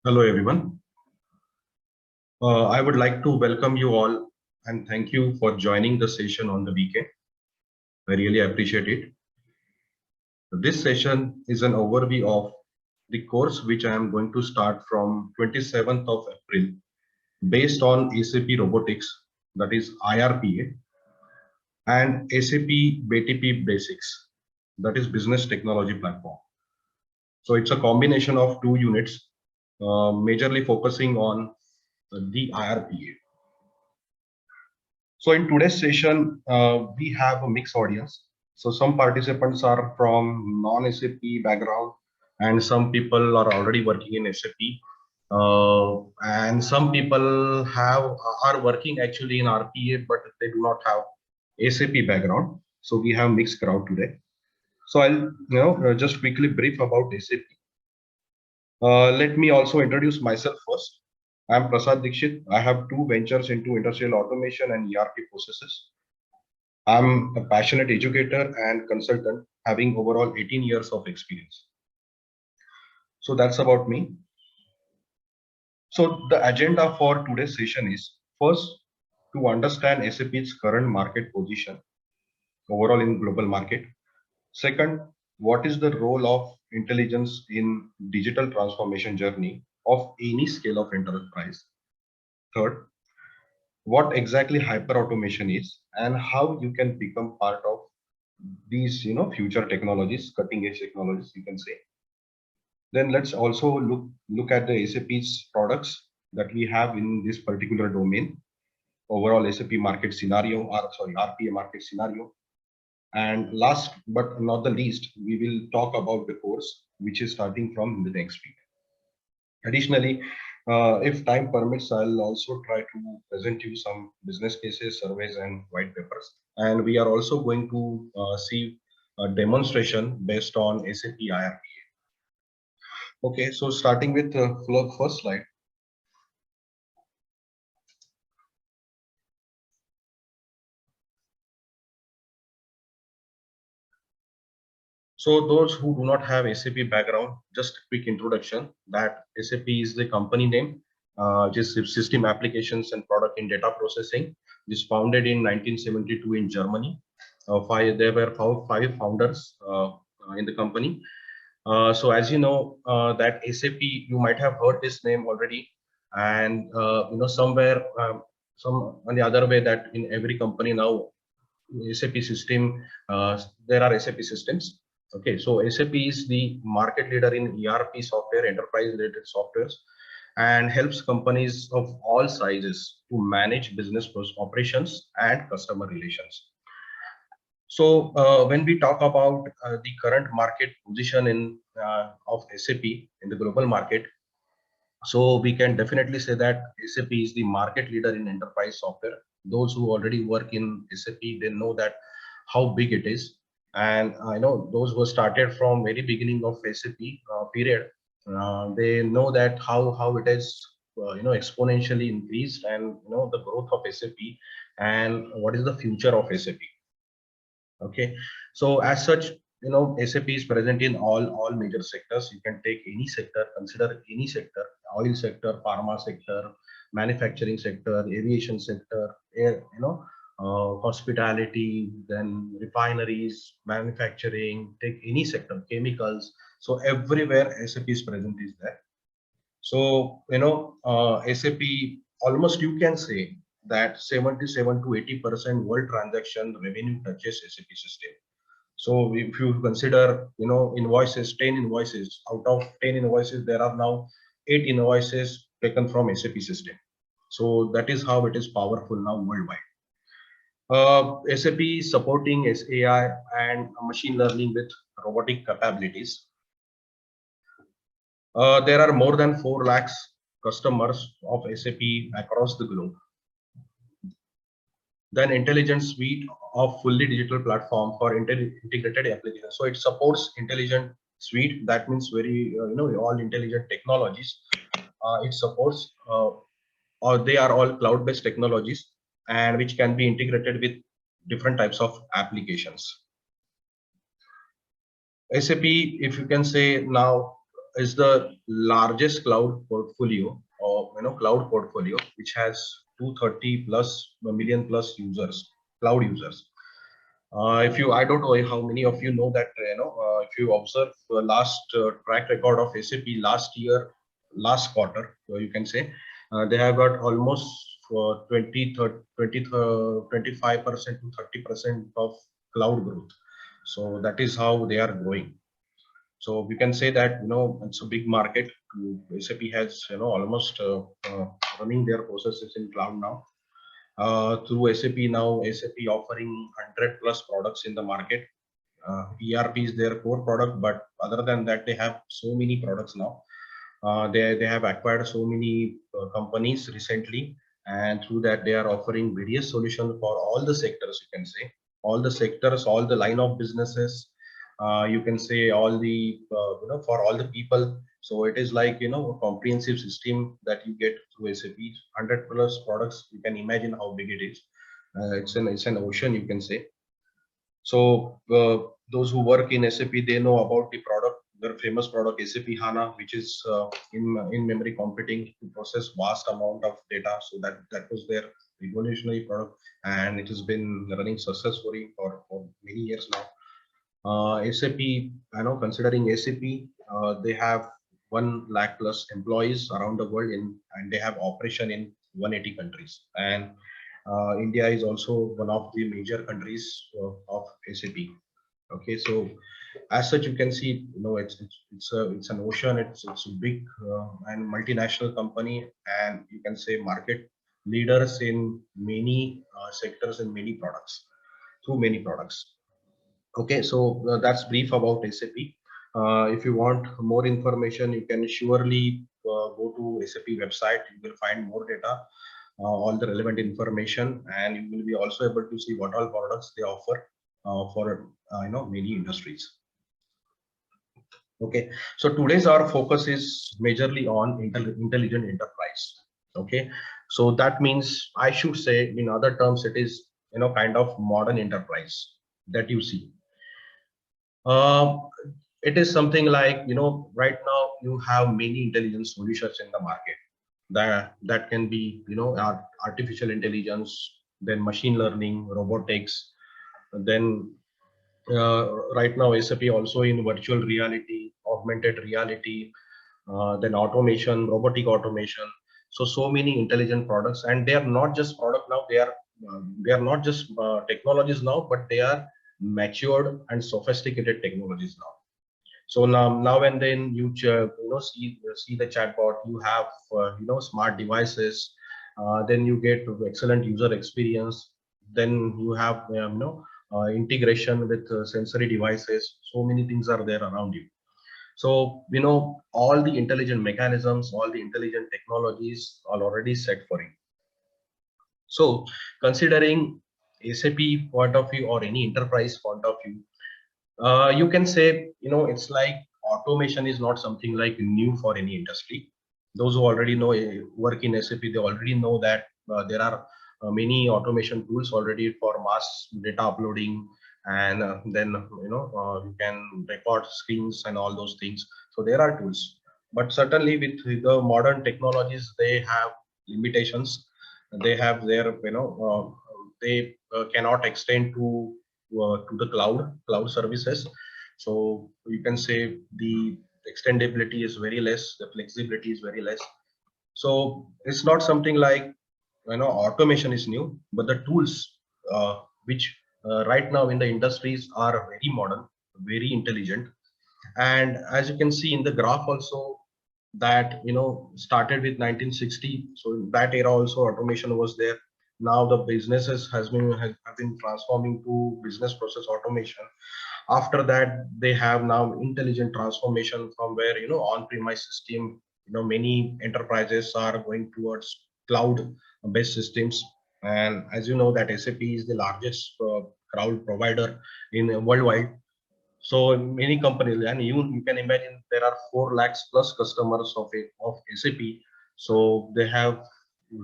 Hello, everyone. I would like to welcome you all and thank you for joining the session on the weekend. I really appreciate it. This session is an overview of the course which I am going to start from 27th of April based on SAP Robotics, that is iRPA, and SAP BTP Basics, that is Business Technology Platform. So it's a combination of two units, majorly focusing on the iRPA. So in today's session, we have a mixed audience. So some participants are from non-SAP background, and some people are already working in SAP, and some people are working actually in RPA, but they do not have SAP background. So we have mixed crowd today. So I'll just quickly brief about SAP. Let me also introduce myself first. I'm Prasad Dikshit. I have two ventures into industrial automation and ERP processes. I'm a passionate educator and consultant, having overall 18 years of experience. So that's about me. So the agenda for today's session is first to understand SAP's current market position overall in global market. Second, what is the role of intelligence in digital transformation journey of any scale of enterprise? Third, what exactly hyper automation is and how you can become part of these future technologies, cutting edge technologies, you can say. Then let's also look at the SAP's products that we have in this particular domain, overall SAP market scenario, or sorry, RPA market scenario. And last but not the least, we will talk about the course, which is starting from the next week. Additionally, if time permits, I'll also try to present you some business cases, surveys, and white papers. And we are also going to see a demonstration based on SAP iRPA. Okay, so starting with the first slide. So those who do not have SAP background, just a quick introduction that SAP is the company name, which is System Applications and Product in Data Processing. It is founded in 1972 in Germany. There were five founders in the company. So as you know, that SAP, you might have heard this name already, and somewhere, some on the other way, that in every company now, SAP system, there are SAP systems. Okay, so SAP is the market leader in ERP software, enterprise-related softwares, and helps companies of all sizes to manage business operations and customer relations. So when we talk about the current market position of SAP in the global market, so we can definitely say that SAP is the market leader in enterprise software. Those who already work in SAP, they know that how big it is. And I know those who started from very beginning of SAP period, they know that how it is exponentially increased, and the growth of SAP and what is the future of SAP. Okay, so as such, SAP is present in all major sectors. You can take any sector, consider any sector: oil sector, pharma sector, manufacturing sector, aviation sector, air, hospitality, then refineries, manufacturing. Take any sector, chemicals. So everywhere SAP is present is there. So SAP, almost you can say that 77 to 80% world transaction revenue touches SAP system. So if you consider, invoices, 10 invoices, out of 10 invoices, there are now 8 invoices taken from SAP system. So that is how it is powerful now worldwide. SAP is supporting AI and machine learning with robotic capabilities. There are more than 4 lakhs customers of SAP across the globe. Then intelligent suite of fully digital platform for integrated applications. So it supports intelligent suite. That means very all intelligent technologies. It supports, or they are all cloud-based technologies, and which can be integrated with different types of applications. SAP, if you can say now, is the largest cloud portfolio, or cloud portfolio, which has 230 plus million plus users, cloud users. If you, I don't know how many of you know that, if you observe the last track record of SAP last year, last quarter, you can say, they have got almost 25% to 30% of cloud growth. So that is how they are growing. So we can say that, it's a big market. SAP has, almost running their processes in cloud now. Through SAP now, SAP offering 100 plus products in the market. ERP is their core product, but other than that, they have so many products now. They have acquired so many companies recently, and through that they are offering various solutions for all the sectors. You can say all the sectors, all the line of businesses. You can say all the for all the people. So it is like a comprehensive system that you get through SAP. 100 plus products. You can imagine how big it is. It's an ocean, you can say. So those who work in SAP, they know about the product, their famous product SAP HANA, which is in memory computing to process vast amount of data. So that was their revolutionary product, and it has been running successfully for many years now. SAP, considering SAP, they have 1 lakh plus employees around the world and they have operation in 180 countries. And India is also one of the major countries of SAP. Okay, so as such, you can see, it's an ocean. It's a big and multinational company, and you can say market leaders in many sectors and many products, through many products. Okay, so that's brief about SAP. If you want more information, you can surely go to SAP website. You will find more data, all the relevant information, and you will be also able to see what all products they offer for many industries. Okay, so today's our focus is majorly on intelligent enterprise. Okay, so that means, I should say, in other terms, it is kind of modern enterprise that you see. Uh, it is something like, right now you have many intelligence solutions in the market. That can be, artificial intelligence, then machine learning, robotics, then right now SAP also in virtual reality, augmented reality, then automation, robotic automation. So many intelligent products, and they are not just product now. They are not just technologies now, but they are matured and sophisticated technologies now. So now and then you see the chatbot. You have smart devices. Then you get excellent user experience. Then you have integration with sensory devices. So many things are there around you. So all the intelligent mechanisms, all the intelligent technologies are already set for you. So considering SAP point of view or any enterprise point of view, you can say, it's like automation is not something like new for any industry. Those who already know work in SAP, they already know that there are many automation tools already for mass data uploading, and then you can record screens and all those things. So there are tools, but certainly with the modern technologies, they have limitations. They have their they cannot extend to the cloud services. So you can say the extendability is very less, the flexibility is very less. So it's not something like automation is new, but the tools which right now in the industries are very modern, very intelligent. And as you can see in the graph also, that started with 1960. So in that era also automation was there. Now the businesses have been transforming to business process automation. After that, they have now intelligent transformation, from where on-premise system, many enterprises are going towards cloud based systems. And as you know that SAP is the largest cloud provider in worldwide. So many companies, and you can imagine, there are 4 lakhs plus customers of SAP. So they have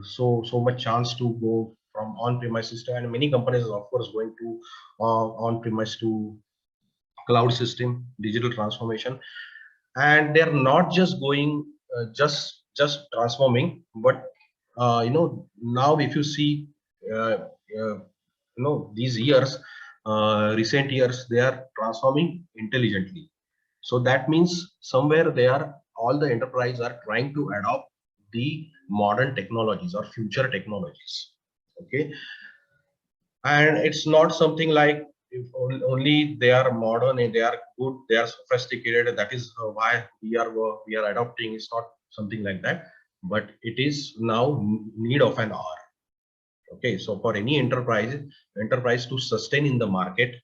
so much chance to go from on-premise system, and many companies are of course going to on-premise to cloud system, digital transformation. and they're not just going just transforming, but now if you see uh, these years, recent years, they are transforming intelligently. So that means somewhere they are, all the enterprise are trying to adopt the modern technologies or future technologies. Okay, and it's not something like if only they are modern and they are good, they are sophisticated, that is why we are adopting. It's not something like that, but it is now need of an hour. Okay, so for any enterprise to sustain in the market,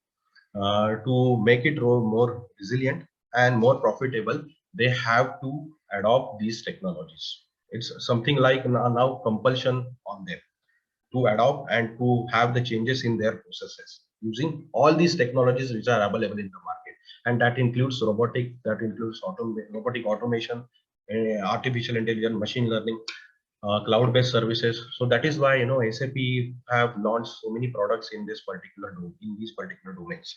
to make it more resilient and more profitable, they have to adopt these technologies. It's something like now compulsion on them to adopt and to have the changes in their processes using all these technologies which are available in the market. And that includes robotic, that includes robotic automation, artificial intelligence, machine learning, cloud-based services. So that is why SAP have launched so many products in this in these particular domains.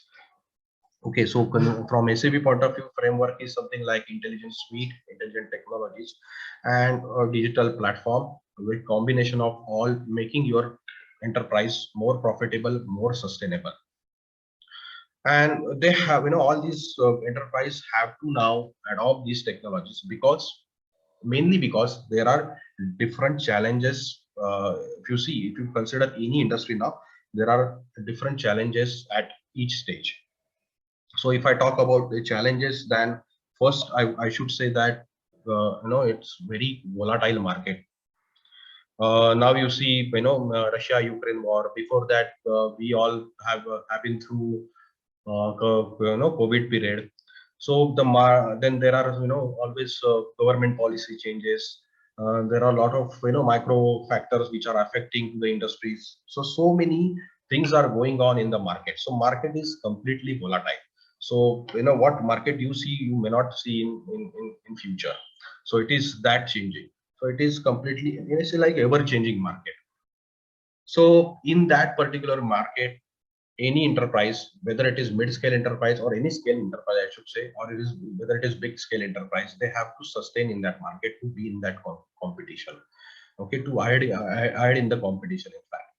Okay, so from SAP point of view, framework is something like intelligent suite, intelligent technologies, and a digital platform with combination of all, making your enterprise more profitable, more sustainable. And they have, all these enterprise have to now adopt these technologies, because mainly because there are different challenges. If you see, if you consider any industry now, there are different challenges at each stage. So if I talk about the challenges, then first I should say that it's very volatile market. Now you see, Russia-Ukraine war. Before that, we all have been through COVID period. So then there are always government policy changes. There are a lot of micro factors which are affecting the industries. So many things are going on in the market. So market is completely volatile. So what market you see, you may not see in future. So it is that changing. So it is completely, it's like ever changing market. So in that particular market, any enterprise, whether it is mid-scale enterprise or any scale enterprise, I should say, or it is whether it is big scale enterprise, they have to sustain in that market, to be in that competition. Okay, to add in the competition, in fact.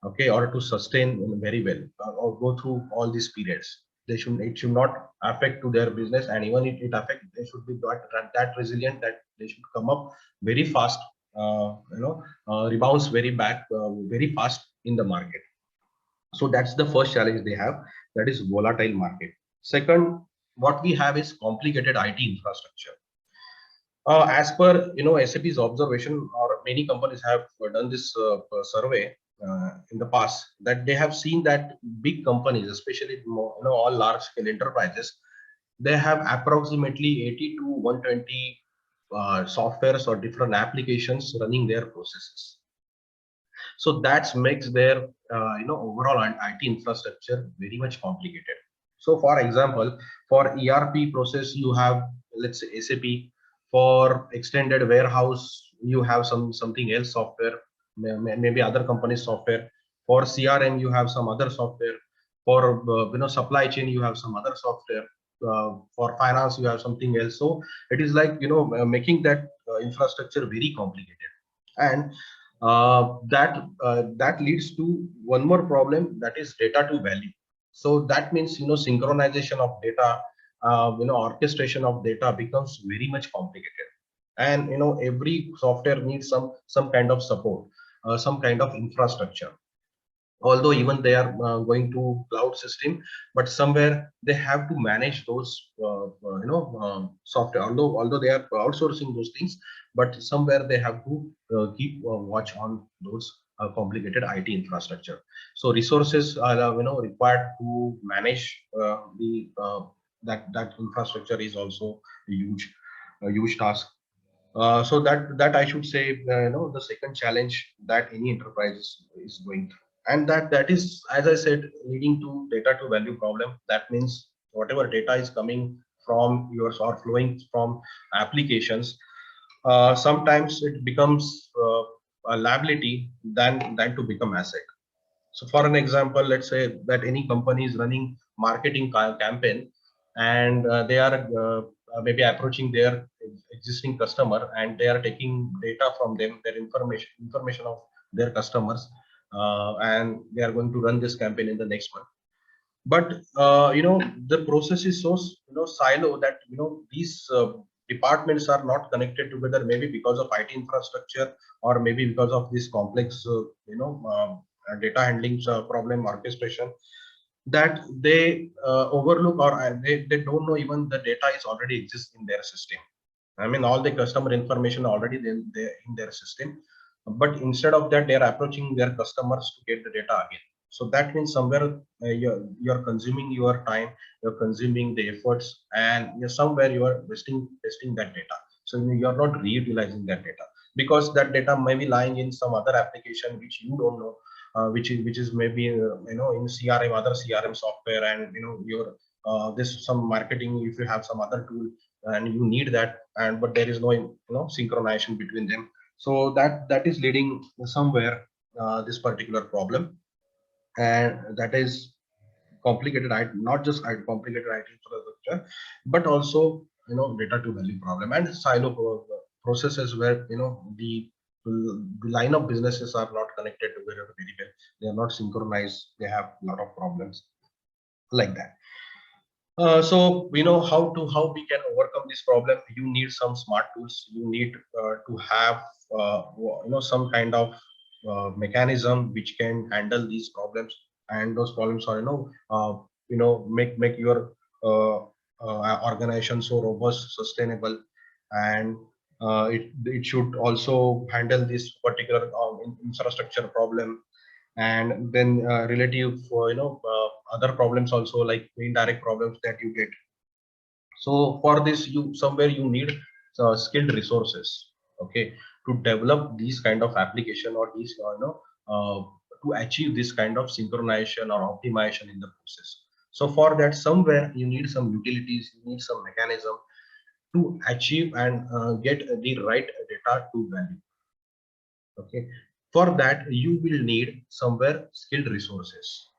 Okay, or to sustain very well, or go through all these periods. It should not affect to their business, and even if it affect, they should be that resilient, that they should come up very fast, rebounds very back very fast in the market. So that's the first challenge they have, that is volatile market. Second, what we have is complicated IT infrastructure. As per SAP's observation, or many companies have done this survey in the past, that they have seen that big companies, especially all large scale enterprises, they have approximately 80 to 120 softwares or different applications running their processes. So that makes their overall IT infrastructure very much complicated. So for example, for ERP process, you have, let's say, SAP. For extended warehouse, you have something else software, maybe other companies software. For CRM, you have some other software. For supply chain, you have some other software. For finance, you have something else. So it is like making that infrastructure very complicated. And that leads to one more problem, that is data to value. So that means synchronization of data, orchestration of data becomes very much complicated. And every software needs some kind of support, some kind of infrastructure. Although even they are going to cloud system, but somewhere they have to manage those software, although they are outsourcing those things, but somewhere they have to keep watch on those complicated IT infrastructure. So resources are required to manage the that infrastructure is also a huge task. So that I should say, the second challenge that any enterprise is going through. And that is, as I said, leading to data to value problem. That means whatever data is coming from yours or flowing from applications, sometimes it becomes a liability than to become asset. So for an example, let's say that any company is running marketing campaign, and they are maybe approaching their existing customer, and they are taking data from them, their information of their customers, and they are going to run this campaign in the next month. But the process is so silo that these departments are not connected together, maybe because of IT infrastructure, or maybe because of this complex data handling problem orchestration, that they overlook, or they don't know even the data is already exists in their system. I mean, all the customer information already they in their system, but instead of that, they are approaching their customers to get the data again. So that means somewhere you're consuming your time, you're consuming the efforts, and somewhere you are wasting that data. So you're not reutilizing that data, because that data may be lying in some other application which you don't know, which is maybe in CRM, other CRM software, and your this some marketing, if you have some other tool and you need that, and but there is no synchronization between them. So that is leading somewhere this particular problem, and that is complicated. Not just complicated IT infrastructure, but also data to value problem and silo processes where the line of businesses are not connected together very well. They are not synchronized. They have a lot of problems like that. So how we can overcome this problem. You need some smart tools. You need to have some kind of mechanism which can handle these problems, and those problems are make your organization so robust, sustainable, and it should also handle this particular infrastructure problem, and then relative other problems also, like indirect problems that you get. So for this, you need skilled resources, okay, to develop these kind of application, or these to achieve this kind of synchronization or optimization in the process. So for that, somewhere you need some utilities, you need some mechanism to achieve and get the right data to value. Okay, for that you will need somewhere skilled resources,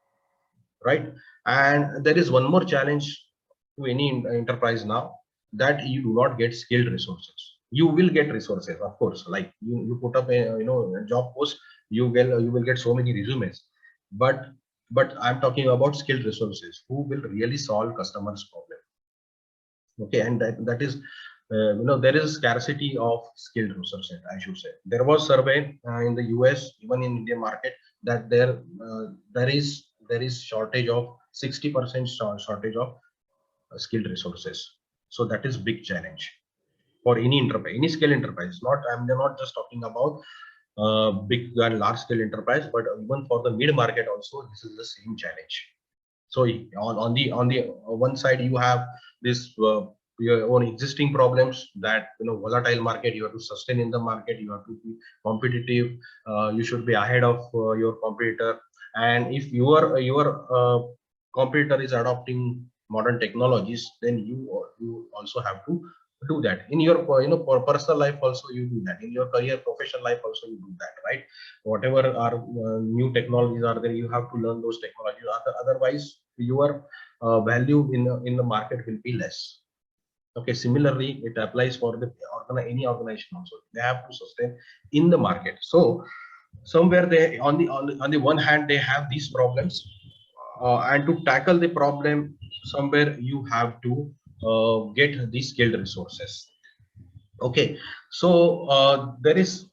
right? And there is one more challenge to any enterprise now, that you do not get skilled resources. You will get resources, of course, like you put up a job post, you will get so many resumes, but I'm talking about skilled resources who will really solve customers problem. Okay, and that is there is a scarcity of skilled resources, I should say. There was survey in the US, even in Indian market, that there is shortage of 60% shortage of skilled resources. So that is big challenge for any enterprise, any scale enterprise. I'm not just talking about big and large scale enterprise, but even for the mid market also, this is the same challenge. So on the one side, you have this your own existing problems, that volatile market, you have to sustain in the market, you have to be competitive, you should be ahead of your competitor. And if your competitor is adopting modern technologies, then you also have to do that in your for personal life also. You do that in your career, professional life also, you do that, right? Whatever are new technologies are there, you have to learn those technologies. Otherwise your value in the market will be less. Okay, similarly it applies for the any organization also. They have to sustain in the market. So somewhere they on the one hand they have these problems, and to tackle the problem, somewhere you have to get these skilled resources. Okay, so there is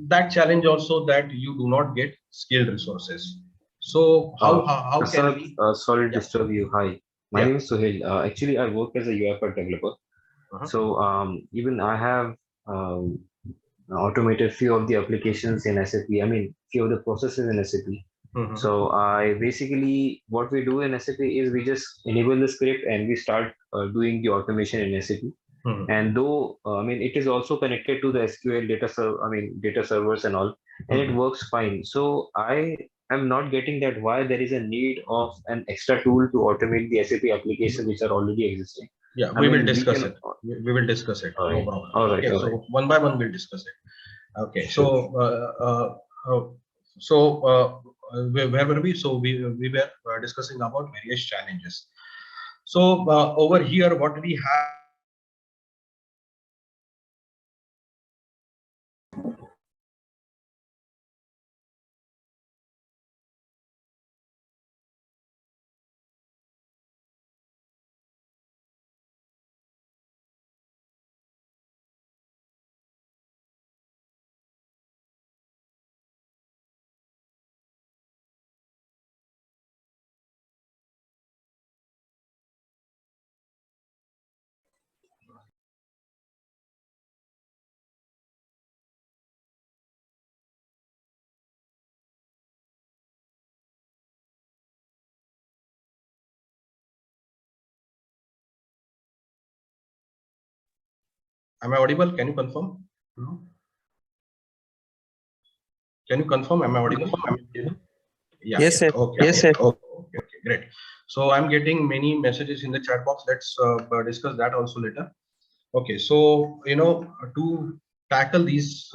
that challenge also, that you do not get skilled resources. So how can we? Sorry to Yeah, disturb you. Hi, my yeah. name is Sohail. Actually, I work as a UiPath developer. Uh-huh. So even I have um, automated few of the applications in SAP. I mean, few of the processes in SAP. Mhm. So I basically, what we do in SAP is we just enable the script and we start doing the automation in SAP. Mhm. And though I mean, it is also connected to the SQL data data servers and all, and it Mhm. works fine. So I am not getting that why there is a need of an extra tool to automate the SAP applications which are already existing. Yeah, I we will mean, we discuss can. it. We will discuss it. All No right, problem. all right, Okay, all right. so one by one we'll discuss it. Okay, so Sure. where were we? So we were discussing about various challenges. So over here, what we have. Am I audible? Can you confirm? No? Can you confirm? Am I audible? Yeah, Yes, yeah. sir. Okay, Yes, okay, sir. okay, okay, great. So I'm getting many messages in the chat box. Let's discuss that also later. Okay, so to tackle these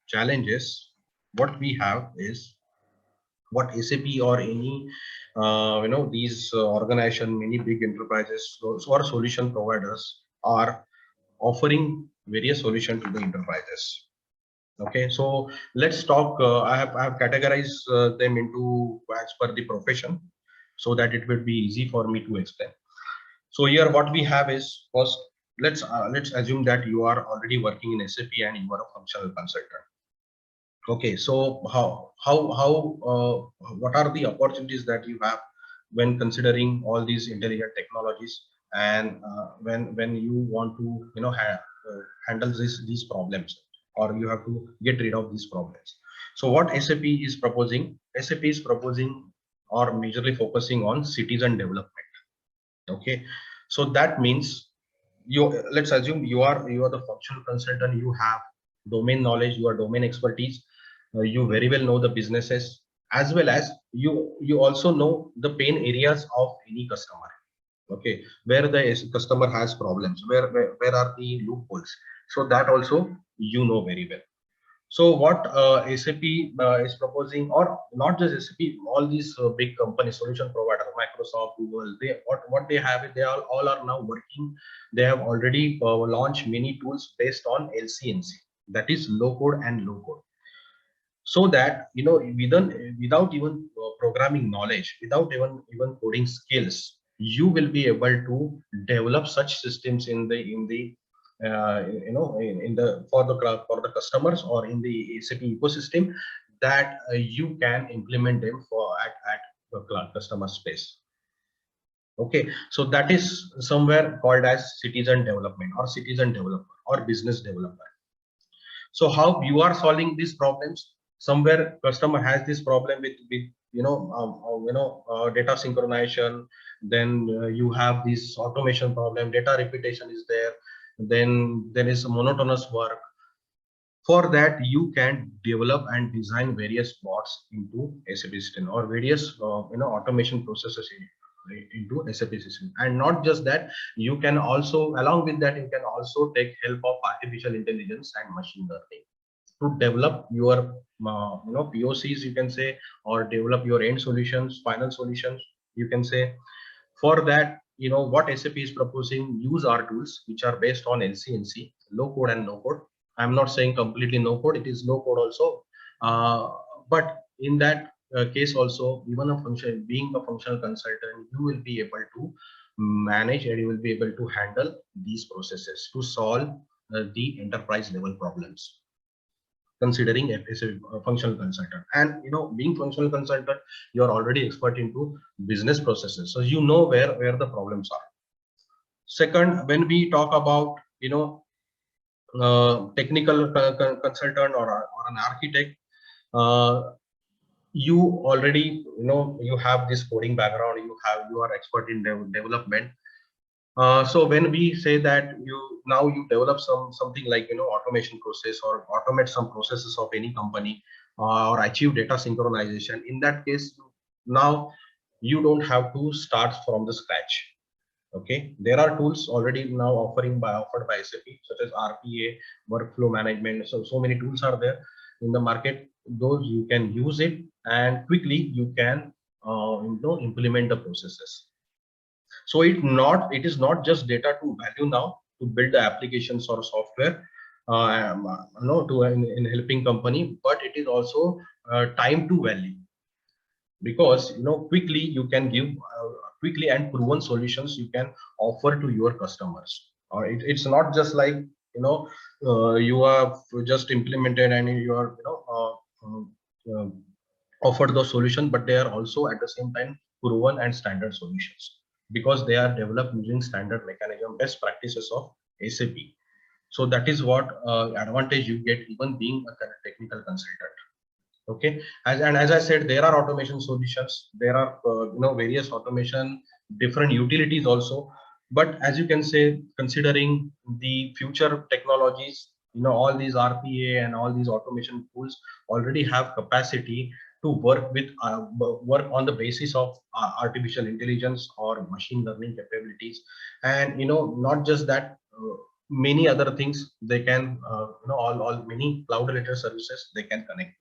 challenges, what we have is what SAP or any these organization, many big enterprises or solution providers are offering various solution to the enterprises. Okay, so let's talk. I have categorized them into as per the profession, so that it will be easy for me to explain. So here, what we have is first. Let's assume that you are already working in SAP and you are a functional consultant. Okay, so what are the opportunities that you have when considering all these intelligent technologies, and when you want to handle these problems, or you have to get rid of these problems. So what SAP is proposing? SAP is proposing or majorly focusing on citizen development. Okay, so that means you, let's assume you are the functional consultant, you have domain knowledge, you are domain expertise, you very well know the businesses, as well as you also know the pain areas of any customer. Okay, where the customer has problems, where are the loopholes, so that also you know very well. So what SAP is proposing, or not just SAP, all these big companies, solution provider, Microsoft, Google, they what they have is they all are now working. They have already launched many tools based on LCNC, that is low code and low code, so that without even programming knowledge, without even coding skills, you will be able to develop such systems in the in the for the customers, or in the SAP ecosystem, that you can implement them for at the customer space. Okay, so that is somewhere called as citizen development, or citizen developer, or business developer. So how you are solving these problems? Somewhere customer has this problem with data synchronization. Then you have this automation problem. Data repetition is there. Then there is monotonous work. For that, you can develop and design various bots into SAP system, or various automation processes into SAP system. And not just that, you can also, along with that, you can also take help of artificial intelligence and machine learning to develop your POCs, you can say, or develop your end solutions, final solutions, you can say. For that, what SAP is proposing, use our tools which are based on LCNC, low code and no code. I'm not saying completely no code, it is low code also. But in that case also, even being a functional consultant, you will be able to manage, and you will be able to handle these processes to solve the enterprise level problems, considering it as a functional consultant. And being functional consultant, you are already expert into business processes, so you know where the problems are. Second, when we talk about technical consultant, or an architect, uh, you already you have this coding background, you are expert in development. So when we say that you develop something like automation process, or automate some processes of any company, or achieve data synchronization, in that case, now you don't have to start from the scratch. Okay, there are tools already now offered by SAP, such as RPA, workflow management. So many tools are there in the market. Those you can use it, and quickly you can implement the processes. So it is not just data to value now to build the applications or software, to in helping company, but it is also time to value, because quickly you can give quickly and proven solutions you can offer to your customers. Or it's not just like you have just implemented and you are offered those solution, but they are also at the same time proven and standard solutions, because they are developed using standard mechanism best practices of SAP. So that is what advantage you get even being a technical consultant. Okay, as I said, there are automation solutions, there are various automation different utilities also. But as you can say, considering the future technologies, all these RPA and all these automation tools already have capacity to work with work on the basis of artificial intelligence or machine learning capabilities. And not just that, many other things they can all many cloud related services they can connect.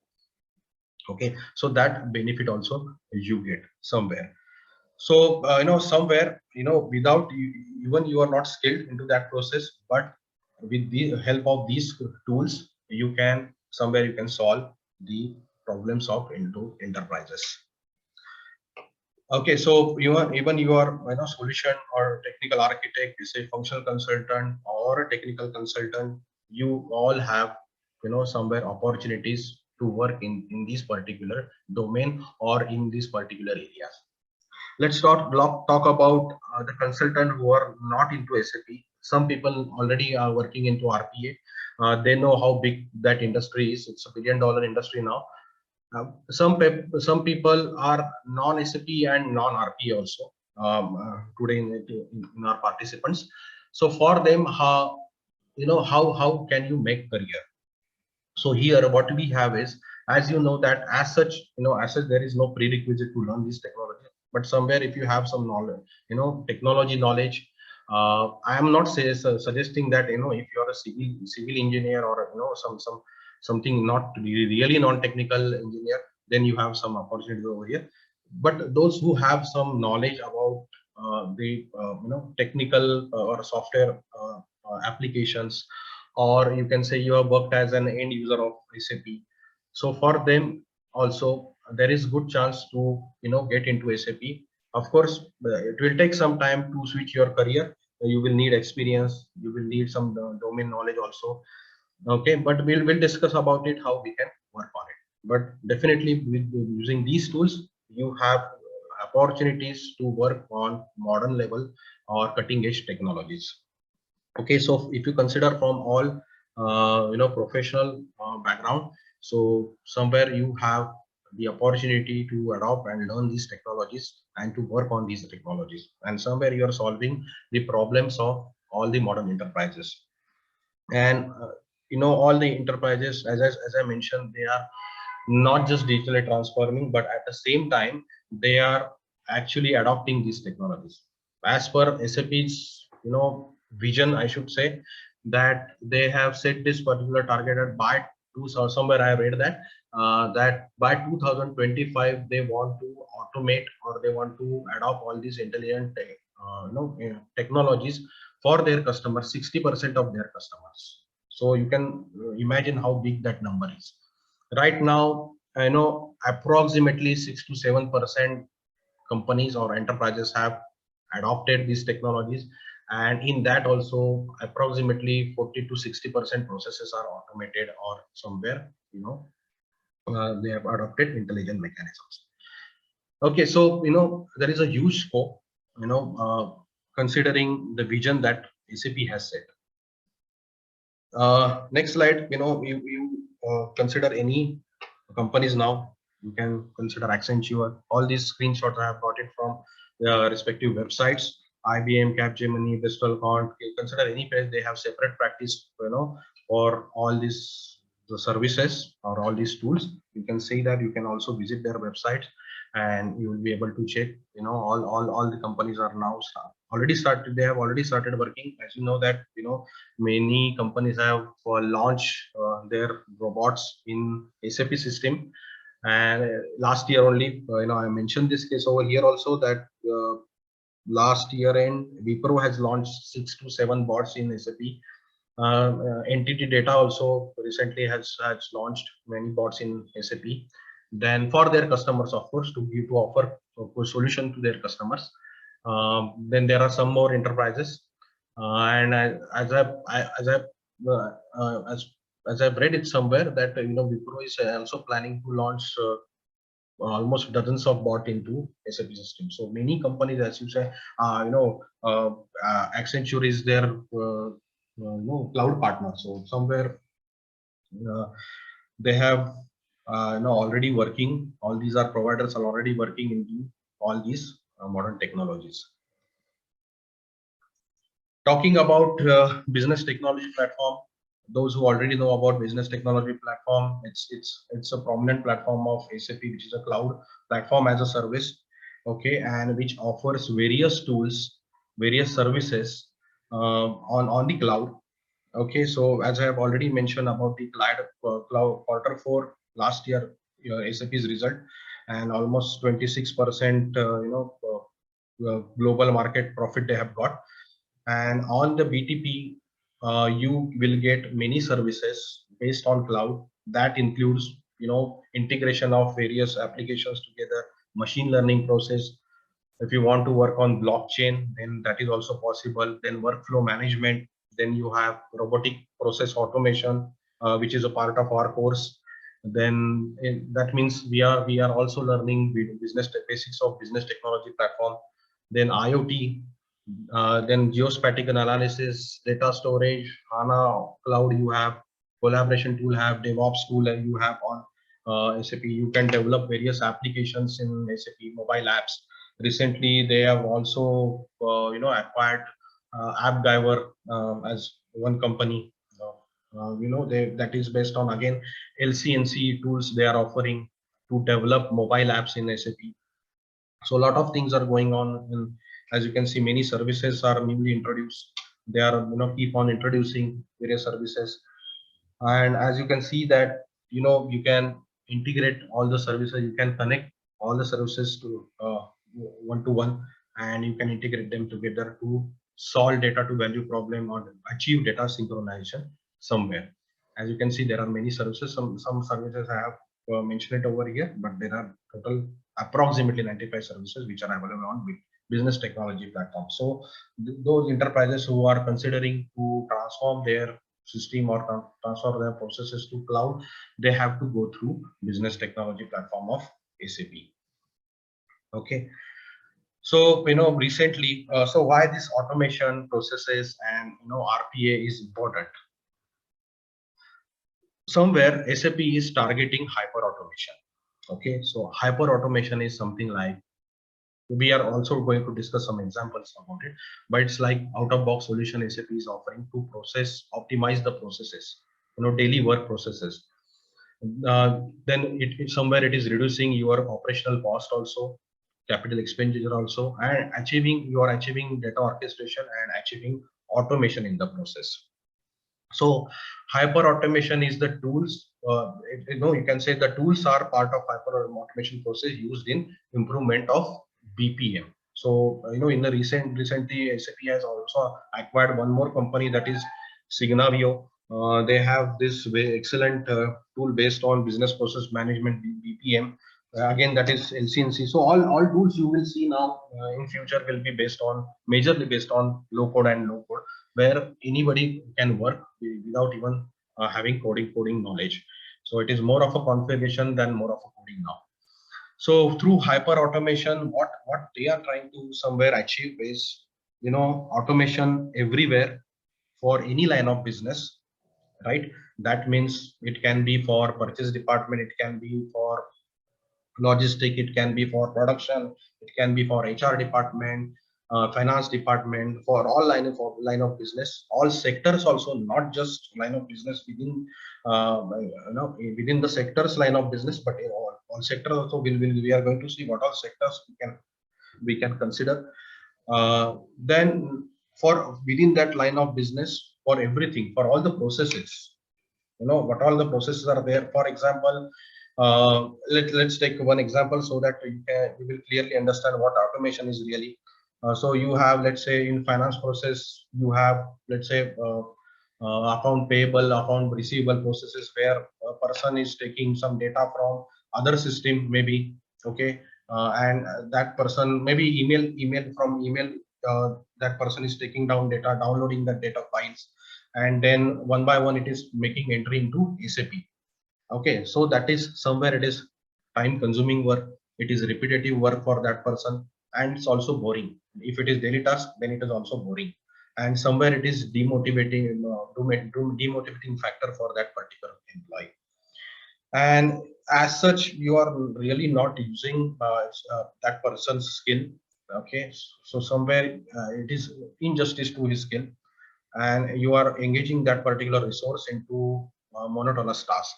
Okay, so that benefit also you get somewhere. So somewhere without even you are not skilled into that process, but with the help of these tools you can somewhere you can solve the problems of into enterprises. Okay, so even you are solution or technical architect, you say functional consultant or a technical consultant, you all have somewhere opportunities to work in this particular domain or in these particular areas. Let's talk about the consultant who are not into SAP. Some people already are working into RPA. They know how big that industry is. It's $1 billion industry now. Some people are non-SAP and non-RPA also today in our participants. So for them, how can you make career? So here what we have is, as you know that as such there is no prerequisite to learn this technology, but somewhere if you have some knowledge, technology knowledge, I am not suggesting that if you are a civil engineer or something not really non-technical engineer, then you have some opportunities over here. But those who have some knowledge about the technical or software applications, or you can say you have worked as an end user of SAP. So for them also there is good chance to get into SAP. Of course, it will take some time to switch your career. You will need experience. You will need some domain knowledge also. Okay, but we'll discuss about it how we can work on it. But definitely with using these tools, you have opportunities to work on modern level or cutting edge technologies. Okay, so if you consider from all professional background, so somewhere you have the opportunity to adopt and learn these technologies and to work on these technologies, and somewhere you are solving the problems of all the modern enterprises. And all the enterprises, as I mentioned, they are not just digitally transforming, but at the same time they are actually adopting these technologies as per SAP's vision. I should say that they have set this particular target at by somewhere I read that that by 2025 they want to automate or they want to adopt all these intelligent technologies for their customers, 60% of their customers. So you can imagine how big that number is. Right now, I know approximately 6 to 7% companies or enterprises have adopted these technologies, and in that also approximately 40 to 60% processes are automated or somewhere they have adopted intelligent mechanisms. Okay, so there is a huge scope, considering the vision that SAP has set. Next slide. You consider any companies now. You can consider Accenture. All these screenshots I have got it from the respective websites. IBM, Capgemini, Bristol Cont. You consider any place, they have separate practice, for all these the services or all these tools. You can see that. You can also visit their websites, and you will be able to check. All the companies are now already started. They have already started working. As you know that many companies have launched their robots in SAP system. And last year only, I mentioned this case over here also that last year end, Wipro has launched 6 to 7 bots in SAP. Entity Data also recently has launched many bots in SAP. Then for their customers, of course, to offer a solution to their customers. Then there are some more enterprises, and as I've read it somewhere that Wipro is also planning to launch almost dozens of bot into SAP system. So many companies, as you say, Accenture is their cloud partner. So somewhere uh, they have already working. All these are providers are already working into all these modern technologies. Talking about business technology platform, those who already know about business technology platform, it's a prominent platform of SAP, which is a cloud platform as a service, okay, and which offers various tools, various services on the cloud. Okay, so as I have already mentioned about the cloud quarter 4 last year, SAP's result, and almost 26% global market profit they have got. And on the BTP, you will get many services based on cloud. That includes integration of various applications together, machine learning process. If you want to work on blockchain, then that is also possible. Then workflow management, then you have robotic process automation, which is a part of our course. Then that means we are also learning business basics of business technology platform. Then IoT, then geospatial analysis, data storage, HANA cloud, you have collaboration tool, have DevOps tool, and you have on SAP. You can develop various applications in SAP mobile apps. Recently, they have also acquired AppGyver as one company. That is based on again LCNC tools they are offering to develop mobile apps in SAP. So a lot of things are going on, and as you can see, many services are newly introduced. They are keep on introducing various services, and as you can see that you can integrate all the services, you can connect all the services to one to one, and you can integrate them together to solve data to value problem or achieve data synchronization somewhere. As you can see, there are many services. Some services I have mentioned it over here, but there are total approximately 95 services which are available on business technology platform. So those enterprises who are considering to transform their system or transfer their processes to cloud, they have to go through business technology platform of SAP. Okay, so recently, so why this automation processes and RPA is important? Somewhere SAP is targeting hyper automation. Okay, so hyper automation is something like, we are also going to discuss some examples about it, but it's like out of box solution SAP is offering to optimize the processes, daily work processes. Then somewhere it is reducing your operational cost also, capital expenditure also, and you are achieving data orchestration and achieving automation in the process. So hyper automation is the tools, you can say the tools are part of hyper automation process used in improvement of BPM. So in the recently SAP has also acquired one more company, that is Signavio. They have this very excellent tool based on business process management, BPM. Again, that is LCNC. So all tools you will see now in future will be majorly based on low code and no code, where anybody can work without even having coding knowledge. So it is more of a configuration than more of a coding now. So through hyper automation, what they are trying to somewhere achieve is automation everywhere for any line of business, right? That means it can be for purchase department, it can be for logistic, it can be for production, it can be for HR department, finance department, for all line of business, all sectors also, not just line of business within within the sectors line of business, but in all sectors also. We are going to see what all sectors we can consider. Then for within that line of business, for everything, for all the processes, what all the processes are there. For example, let's take one example so that you will clearly understand what automation is really. So you have, let's say, in finance process, you have, let's say, account payable, account receivable processes where a person is taking some data from other system, maybe. Okay, and that person maybe email from email. That person is taking down data, downloading the data files, and then one by one it is making entry into SAP. Okay, so that is somewhere it is time consuming work, it is repetitive work for that person, and it's also boring. If it is daily task, then it is also boring, and somewhere it is demotivating, demotivating factor for that particular employee. And as such, you are really not using that person's skill. Okay, so somewhere it is injustice to his skill, and you are engaging that particular resource into monotonous task.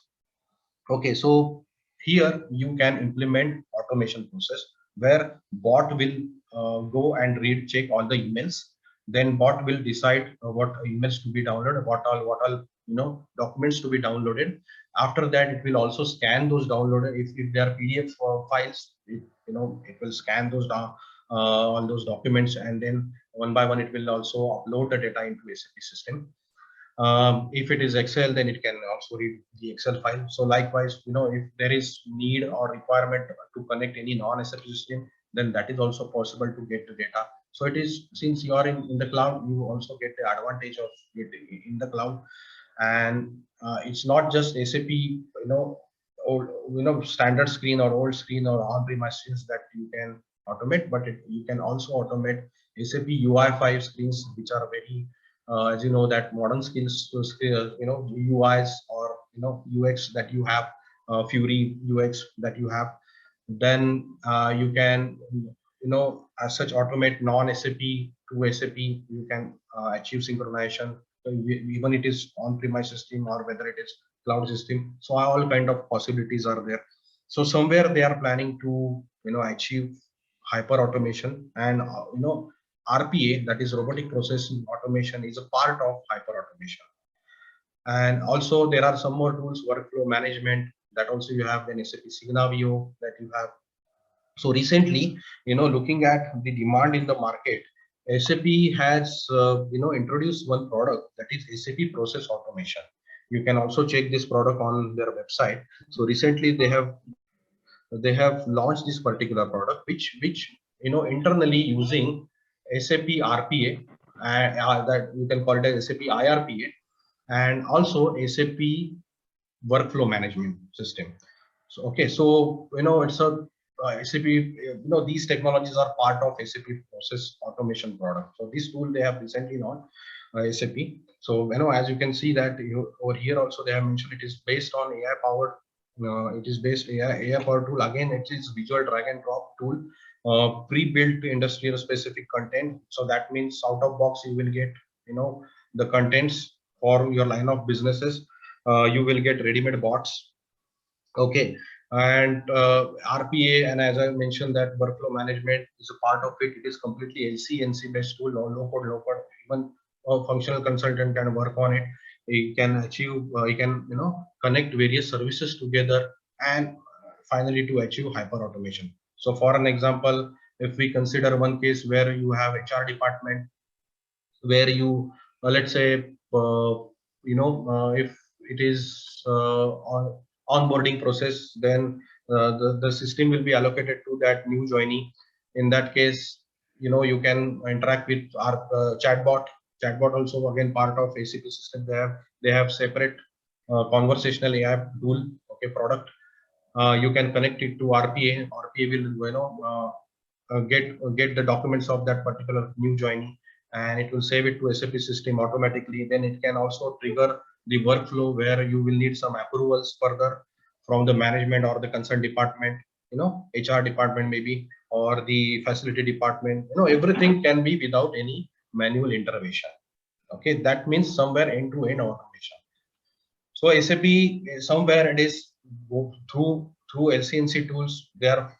Okay, so here you can implement automation process where bot will go and read, check all the emails. Then bot will decide what emails to be downloaded, what all documents to be downloaded. After that, it will also scan those downloaded. If they are PDF files, it will scan those down all those documents, and then one by one it will also upload the data into SAP system. If it is Excel, then it can also read the Excel file. So likewise, if there is need or requirement to connect any non-SAP system, then that is also possible to get the data. So it is, since you are in the cloud, you also get the advantage of it in the cloud. And it's not just SAP, old, standard screen or old screen or on-premises that you can automate, but you can also automate SAP UI5 screens, which are very as you know, that modern skills, UIs or UX that you have, Fury UX that you have. Then you can as such automate non-SAP to SAP. You can achieve synchronization. So even it is on-premise system or whether it is cloud system. So all kind of possibilities are there. So somewhere they are planning to achieve hyper automation, and RPA, that is robotic process automation, is a part of hyper automation. And also there are some more tools, workflow management, that also you have, then SAP Signavio that you have. So recently, looking at the demand in the market, SAP has introduced one product, that is SAP process automation. You can also check this product on their website. So recently they have launched this particular product, which internally using SAP RPA, that you can call it as SAP iRPA, and also SAP workflow management system. So okay, so it's a SAP. These technologies are part of SAP process automation product. So this tool they have recently launched, SAP. So as you can see that over here also they have mentioned it is based on AI powered. It is based AI powered tool. Again, it is visual drag and drop tool, pre-built industrial specific content. So that means out of box you will get the contents for your line of businesses. You will get ready-made bots. Okay, and RPA, and as I mentioned, that workflow management is a part of it. It is completely LC/NC based tool, low code, low code. Even a functional consultant can work on it. He can achieve, he can connect various services together, and finally to achieve hyper automation. So for an example, if we consider one case where you have HR department, where you let's say if it is on onboarding process, then the system will be allocated to that new joinee. In that case, you can interact with our chatbot also, again part of ACP system. They have separate conversational AI tool, okay, product. You can connect it to RPA. RPA will get the documents of that particular new joinee, and it will save it to SAP system automatically. Then it can also trigger the workflow where you will need some approvals further from the management or the concerned department, HR department maybe, or the facility department. Everything can be without any manual intervention. Okay, that means somewhere end-to-end automation. So SAP, somewhere it is through LCNC tools, they are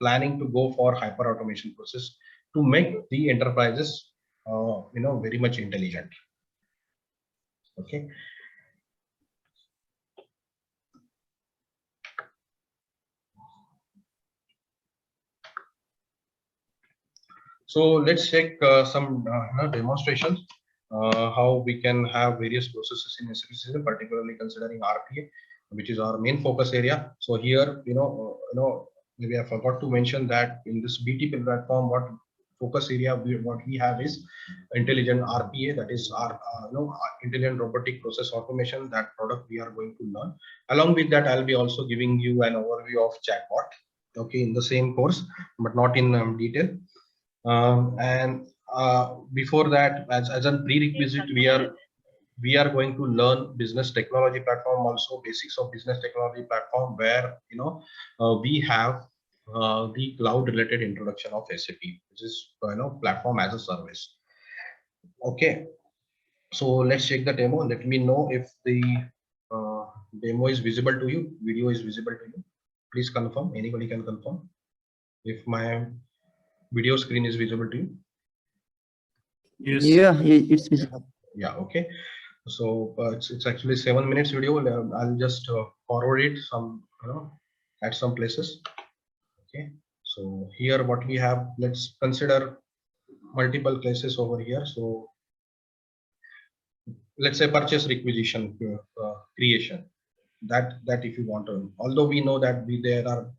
planning to go for hyper automation process to make the enterprises very much intelligent. Okay. So let's check some demonstrations how we can have various processes in SAP system, particularly considering RPA, which is our main focus area. So here, maybe I forgot to mention that in this BTP platform, what focus area what we have is intelligent RPA, that is our intelligent robotic process automation. That product we are going to learn. Along with that, I'll be also giving you an overview of chatbot. Okay, in the same course, but not in detail. And before that, as a prerequisite, we are going to learn business technology platform, also basics of business technology platform, where we have the cloud related introduction of SAP, which is platform as a service. Okay, so let's check the demo. Let me know if the demo is visible to you, video is visible to you. Please confirm. Anybody can confirm if my video screen is visible to you. Yes. Yeah, it's visible. Yeah, okay. So it's actually 7 minutes video. I'll just forward it some at some places. Okay, so here what we have, let's consider multiple places over here. So let's say purchase requisition creation, that if you want to, although we know that there are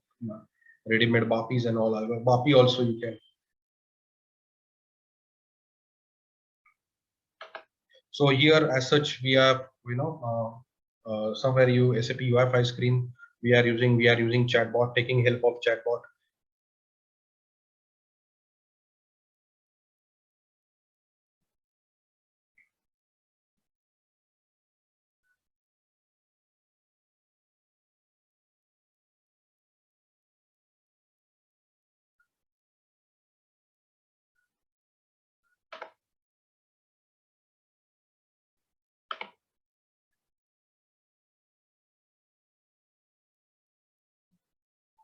ready-made BAPIs and all, BAPI also you can. So here as such we have somewhere SAP UI5 screen we are using chatbot, taking help of chatbot.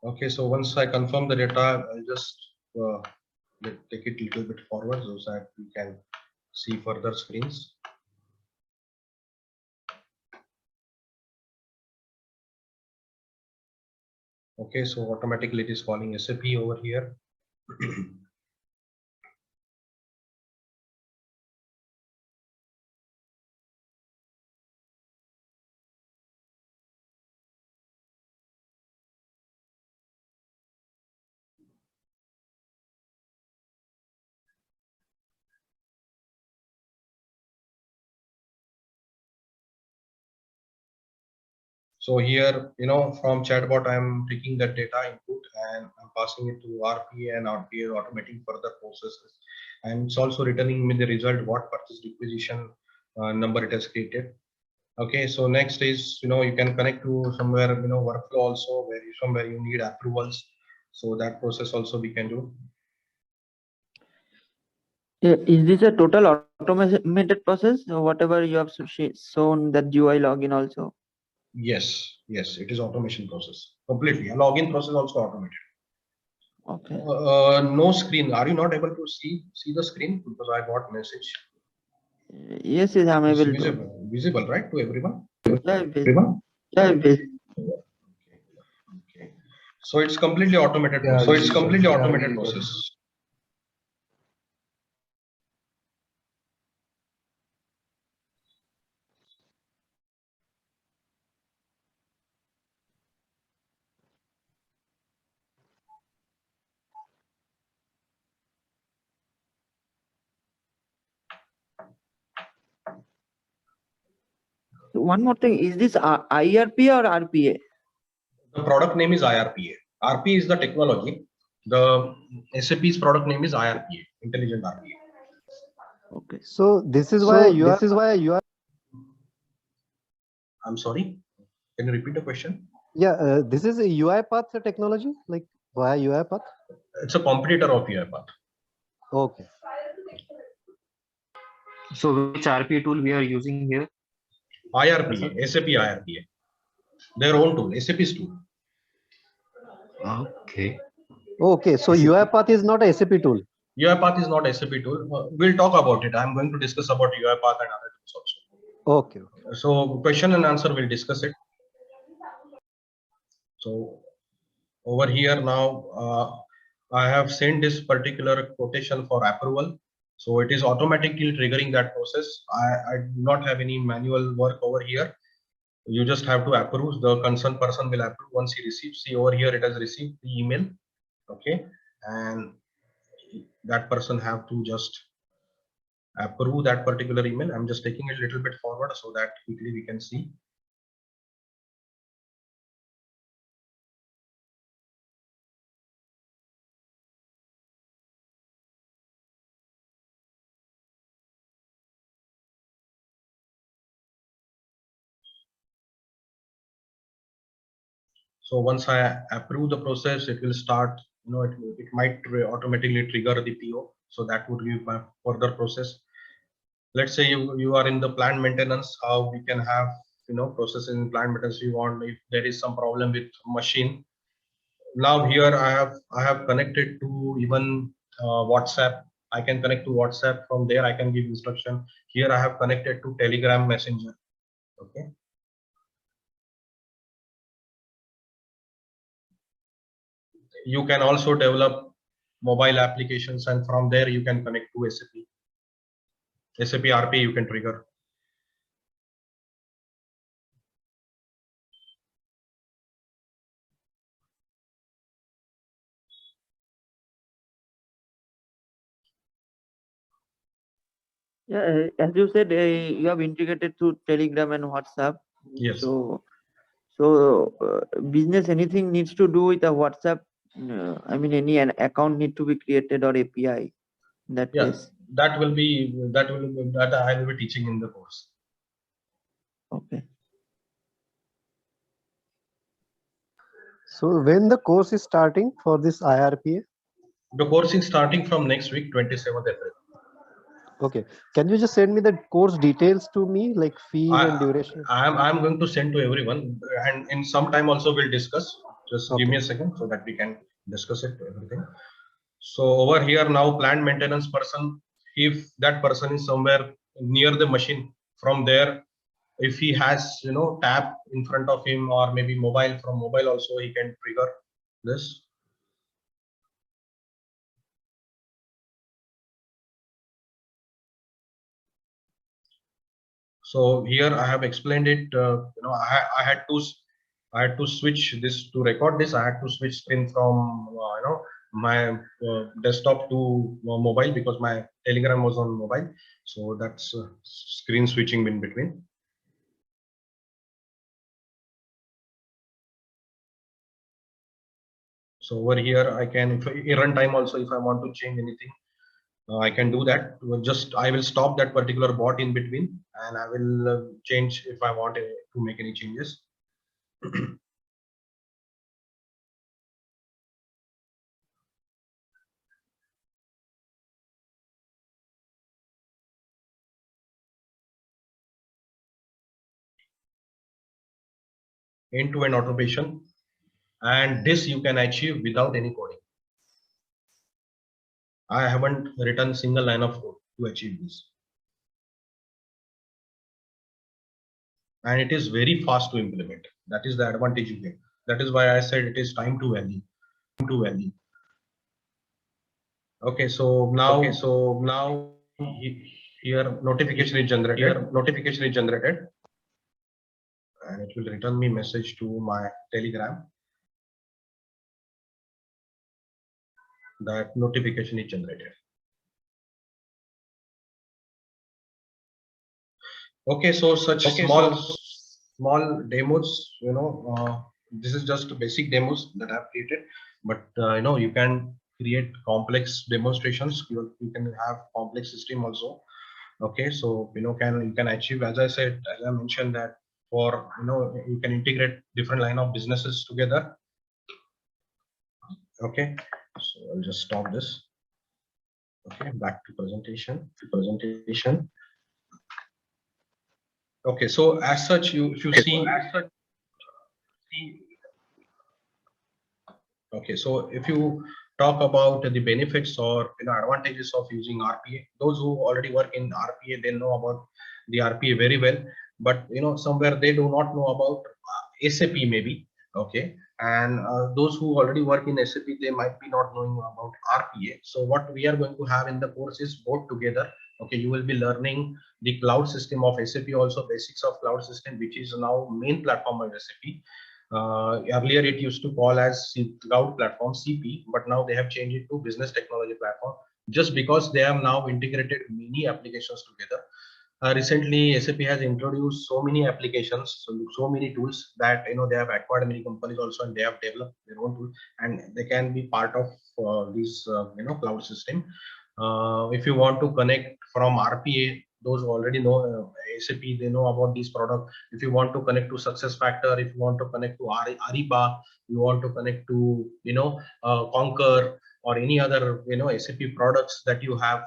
Okay, so once I confirm the data, I'll just take it a little bit forward so that we can see further screens. Okay, so automatically it is calling SAP over here. So here, from chatbot, I'm taking the data input and I'm passing it to RPA, and RPA automating further processes. And it's also returning me the result, what purchase requisition number it has created. Okay, so next is, you can connect to somewhere, workflow also, where somewhere you need approvals. So that process also we can do. Is this a total automated process, or whatever you have shown that UI login also? Yes, it is automation process completely. A login process also automated. Okay. No screen. Are you not able to see the screen? Because I got message. Yes, I'm It's able to. visible, right, to everyone? Yeah, Everyone? yeah, Okay. So it's completely automated process. So it's completely automated process. One more thing, is this iRPA or RPA? The product name is iRPA. RPA is the technology. The SAP's product name is iRPA, Intelligent RPA. Okay. So this is why you are. I'm sorry. Can you repeat the question? Yeah, this is a UiPath technology, like via UiPath. It's a competitor of iRPA. Okay. So which RPA tool we are using here? iRPA, SAP iRPA. Their own tool, SAP's tool. Okay. Okay, so UiPath is not a SAP tool. UiPath is not SAP tool. We'll talk about it. I'm going to discuss about UiPath and other tools also. Okay. So question and answer, we'll discuss it. So over here now, I have sent this particular quotation for approval. So it is automatically triggering that process. I do not have any manual work over here. You just have to approve. The concerned person will approve once he receives. See over here, it has received the email. Okay. And that person have to just approve that particular email. I'm just taking it a little bit forward so that quickly we can see. So once I approve the process, it will start, it might automatically trigger the PO. So that would give my further process. Let's say you are in the plant maintenance, how we can have, processes in plant maintenance. You want, if there is some problem with machine. Now here I have connected to even WhatsApp. I can connect to WhatsApp. From there I can give instruction. Here I have connected to Telegram Messenger. Okay. You can also develop mobile applications, and from there you can connect to SAP iRPA you can trigger. Yeah, as you said, you have integrated through Telegram and WhatsApp. Yes. So business, anything needs to do with a WhatsApp. I mean, any an account need to be created or API. In that case. That I will be teaching in the course. Okay. So when the course is starting for this iRPA? The course is starting from next week, 27th April. Okay. Can you just send me the course details to me, like fees and duration? I'm going to send to everyone, and in some time also we'll discuss. Just give me a second so that we can discuss it, everything. So over here now, plant maintenance person, if that person is somewhere near the machine, from there, if he has, tab in front of him, or maybe mobile, from mobile also he can trigger this. So here I have explained it. I had to switch this to record this. I had to switch screen from my desktop to mobile, because my Telegram was on mobile. So that's screen switching in between. So over here I can, if in runtime also, if I want to change anything, I can do that. I will stop that particular bot in between, and I will change if I want to make any changes. End-to-end automation, and this you can achieve without any coding. I haven't written single line of code to achieve this, and it is very fast to implement. That is the advantage you get. That is why I said it is time to value. Okay, so now here notification is generated. And it will return me message to my Telegram that notification is generated. Okay, so such small demos, this is just basic demos that I've created, but you can create complex demonstrations. You can have complex system also. Okay, so you can achieve, as I said, as I mentioned, that for you can integrate different line of businesses together. Okay, so I'll just stop this. Okay, back to presentation. Okay, so as such, if you see, okay, so if you talk about the benefits or advantages of using RPA, those who already work in RPA, they know about the RPA very well. But somewhere they do not know about SAP maybe. Okay, And those who already work in SAP, they might be not knowing about RPA. So what we are going to have in the course is both together. Okay, you will be learning the cloud system of SAP, also basics of cloud system, which is now main platform of SAP. Earlier it used to call as cloud platform CP, but now they have changed it to business technology platform, just because they have now integrated many applications together. Recently, SAP has introduced so many applications, so many tools that they have acquired many companies also, and they have developed their own tool, and they can be part of this cloud system. If you want to connect from RPA, those who already know SAP, they know about this product. If you want to connect to success factor, if you want to connect to iRPA, you want to connect to Concur or any other SAP products that you have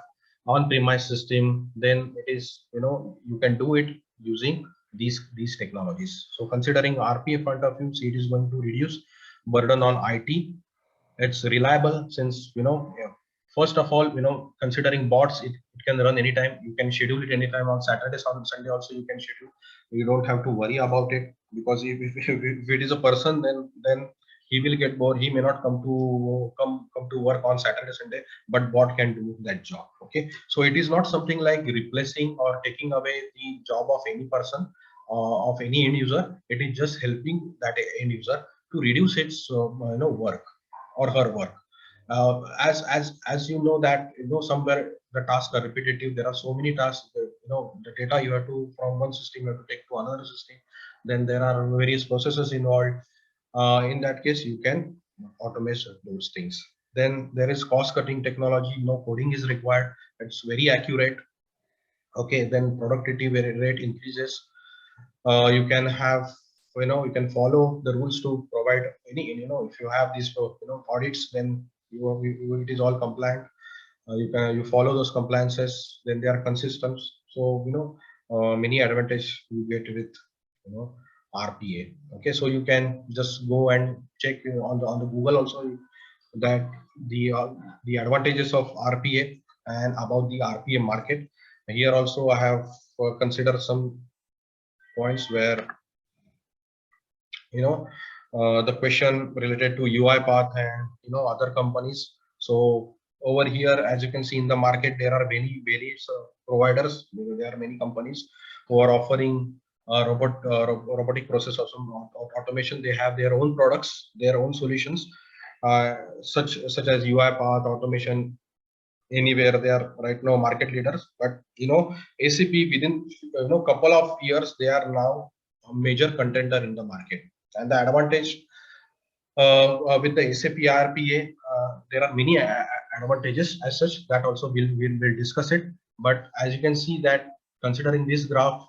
on-premise system, then it is you can do it using these technologies. So considering RPA point of view, so it is going to reduce burden on IT. It's reliable, since first of all, considering bots, it can run anytime. You can schedule it anytime, on Saturdays, on Sunday also you can schedule. You don't have to worry about it, because if it is a person, then he will get bored. He may not come to work on Saturday, Sunday, but bot can do that job. Okay, so it is not something like replacing or taking away the job of any person, of any end user. It is just helping that end user to reduce its work or her work. As you know that somewhere the tasks are repetitive. There are so many tasks. The data you have to, from one system you have to take to another system. Then there are various processes involved. In that case, you can automate those things. Then there is cost cutting technology. No coding is required. It's very accurate. Okay, then productivity rate increases. You can have, you can follow the rules to provide any, if you have these audits, then it is all compliant. You follow those compliances, then they are consistent. So many advantage you get with RPA. Okay, so you can just go and check on the Google also, that the advantages of RPA and about the RPA market. Here also I have considered some points where the question related to UiPath and other companies. So over here, as you can see in the market, there are many various providers. There are many companies who are offering robotic process automation. They have their own products, their own solutions, such as UiPath automation. Anywhere, they are right now market leaders. But ACP, within couple of years, they are now a major contender in the market. And the advantage with the SAP iRPA, there are many advantages as such, that also we'll discuss it. But as you can see that, considering this graph,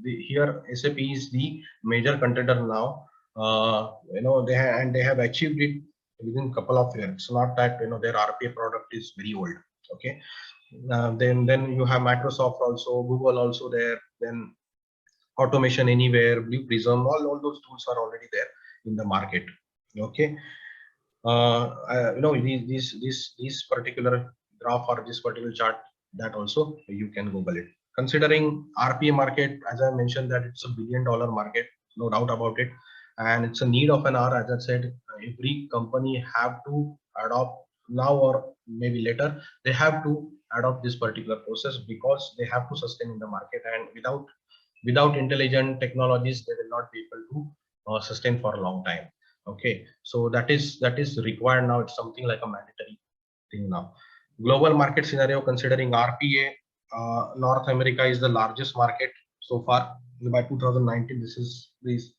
here SAP is the major contender now. They have achieved it within a couple of years. It's not that their RPA product is very old. Okay, then you have Microsoft also, Google also there, then Automation Anywhere, Blue Prism, all those tools are already there in the market. Okay, this particular graph or this particular chart, that also you can Google it. Considering RPA market, as I mentioned, that it's $1 billion market, no doubt about it, and it's a need of an hour. As I said, every company have to adopt now or maybe later. They have to adopt this particular process, because they have to sustain in the market, and without intelligent technologies, they will not be able to sustain for a long time. Okay, so that is required now. It's something like a mandatory thing now. Global market scenario, considering RPA, North America is the largest market so far. By 2019, this is this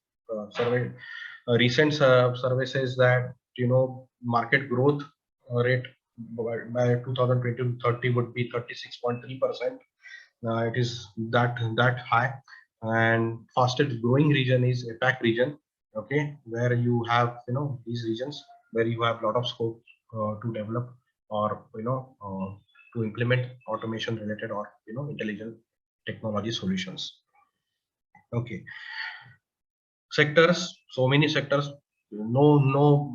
survey. Recent survey says that market growth rate by 2020 to 30 would be 36.3%. It is that high. And fastest growing region is APAC region. Okay, where you have these regions where you have a lot of scope to develop, or to implement automation related, or intelligent technology solutions. Okay, sectors, so many sectors, no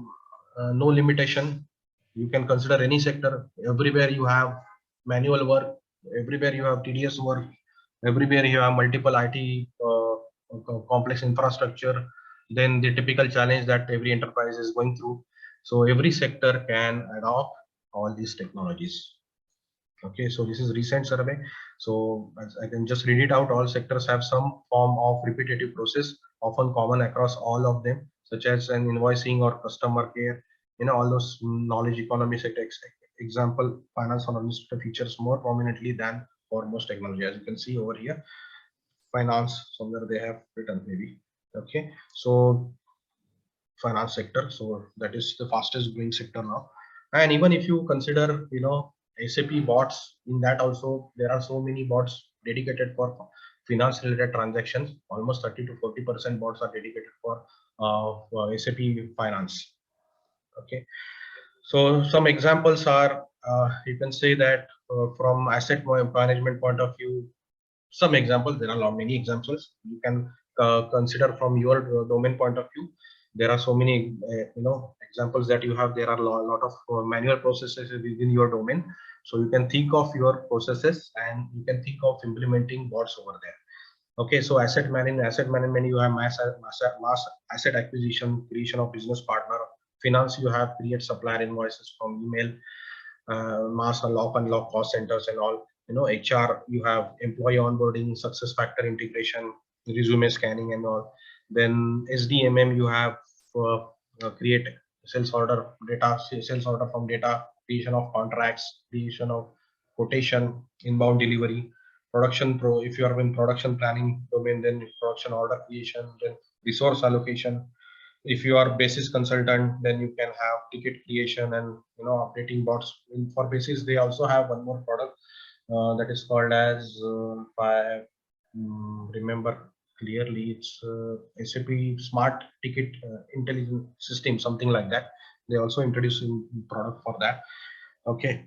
limitation. You can consider any sector. Everywhere you have manual work, everywhere you have tedious work, everywhere you have multiple IT complex infrastructure. then the typical challenge that every enterprise is going through. So every sector can adopt all these technologies. Okay, so this is recent survey. So as I can just read it out. All sectors have some form of repetitive process, often common across all of them, such as an invoicing or customer care. All those knowledge economy sector example, finance or administrative features more prominently than for most technology. As you can see over here, finance somewhere they have written maybe. Okay, so finance sector, so that is the fastest growing sector now. And even if you consider SAP bots, in that also there are so many bots dedicated for finance related transactions. Almost 30 to 40% bots are dedicated for SAP finance. Okay, so some examples are, you can say that from asset management point of view, some examples, there are many examples you can consider from your domain point of view. There are so many examples that you have. There are a lot of manual processes within your domain, so you can think of your processes and you can think of implementing bots over there. Okay, so asset management, you have mass asset acquisition, creation of business partner. Finance, you have create supplier invoices from email, mass unlock cost centers and all. HR, you have employee onboarding, success factor integration, resume scanning and all. Then SDMM, you have create sales order data, sales order from data, creation of contracts, creation of quotation, inbound delivery. Production pro, if you are in production planning domain, then production order creation, then resource allocation. If you are basis consultant, then you can have ticket creation and updating bots. For basis, they also have one more product that is called as if I remember clearly, it's SAP Smart Ticket Intelligent System, something like that. They also introducing product for that. Okay,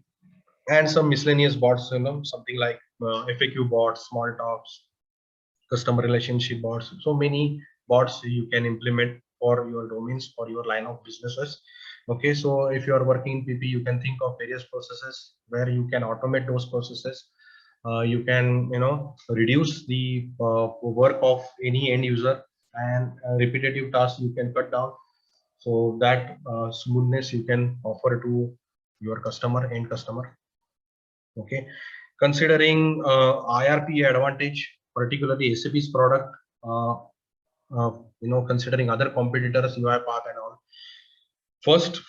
and some miscellaneous bots, something like FAQ bots, small talks, customer relationship bots. So many bots you can implement for your domains, for your line of businesses. Okay, so if you are working in PP, you can think of various processes where you can automate those processes. You can reduce the work of any end user, and repetitive tasks you can cut down, so that smoothness you can offer to your end customer. Okay, considering iRPA advantage, particularly SAP's product, uh, considering other competitors, UiPath and all. First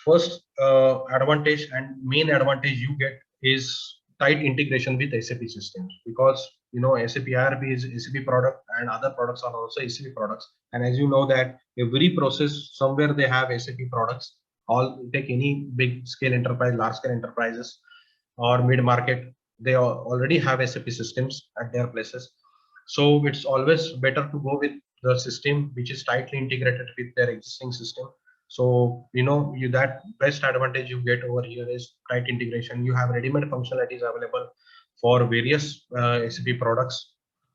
advantage and main advantage you get is tight integration with SAP systems, because SAP iRPA is SAP product and other products are also SAP products. And as you know that every process somewhere they have SAP products. All take any big scale enterprise, large scale enterprises or mid market, they already have SAP systems at their places. So it's always better to go with the system which is tightly integrated with their existing system. So that best advantage you get over here is tight integration. You have ready-made functionalities available for various SAP products.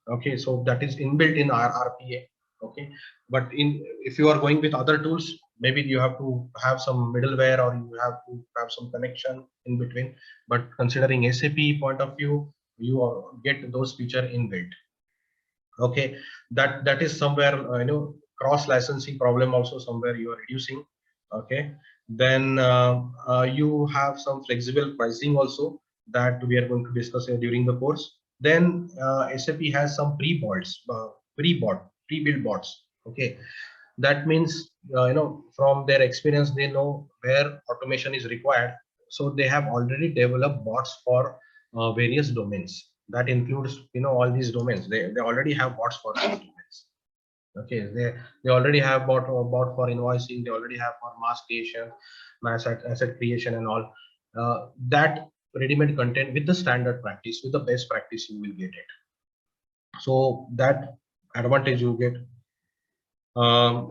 Okay, so that is inbuilt in our RPA. Okay, but if you are going with other tools, maybe you have to have some middleware or you have to have some connection in between. But considering SAP point of view, you get those feature inbuilt. Okay, that is somewhere cross licensing problem also somewhere you are reducing. Okay, then you have some flexible pricing also that we are going to discuss during the course. Then SAP has some pre-built bots. Okay, that means from their experience they know where automation is required, so they have already developed bots for various domains. That includes all these domains. They already have bots for these domains. Okay, they already have bot for invoicing. They already have for mass creation, mass asset creation and all. That ready-made content with the standard practice, with the best practice, you will get it. So that advantage you get.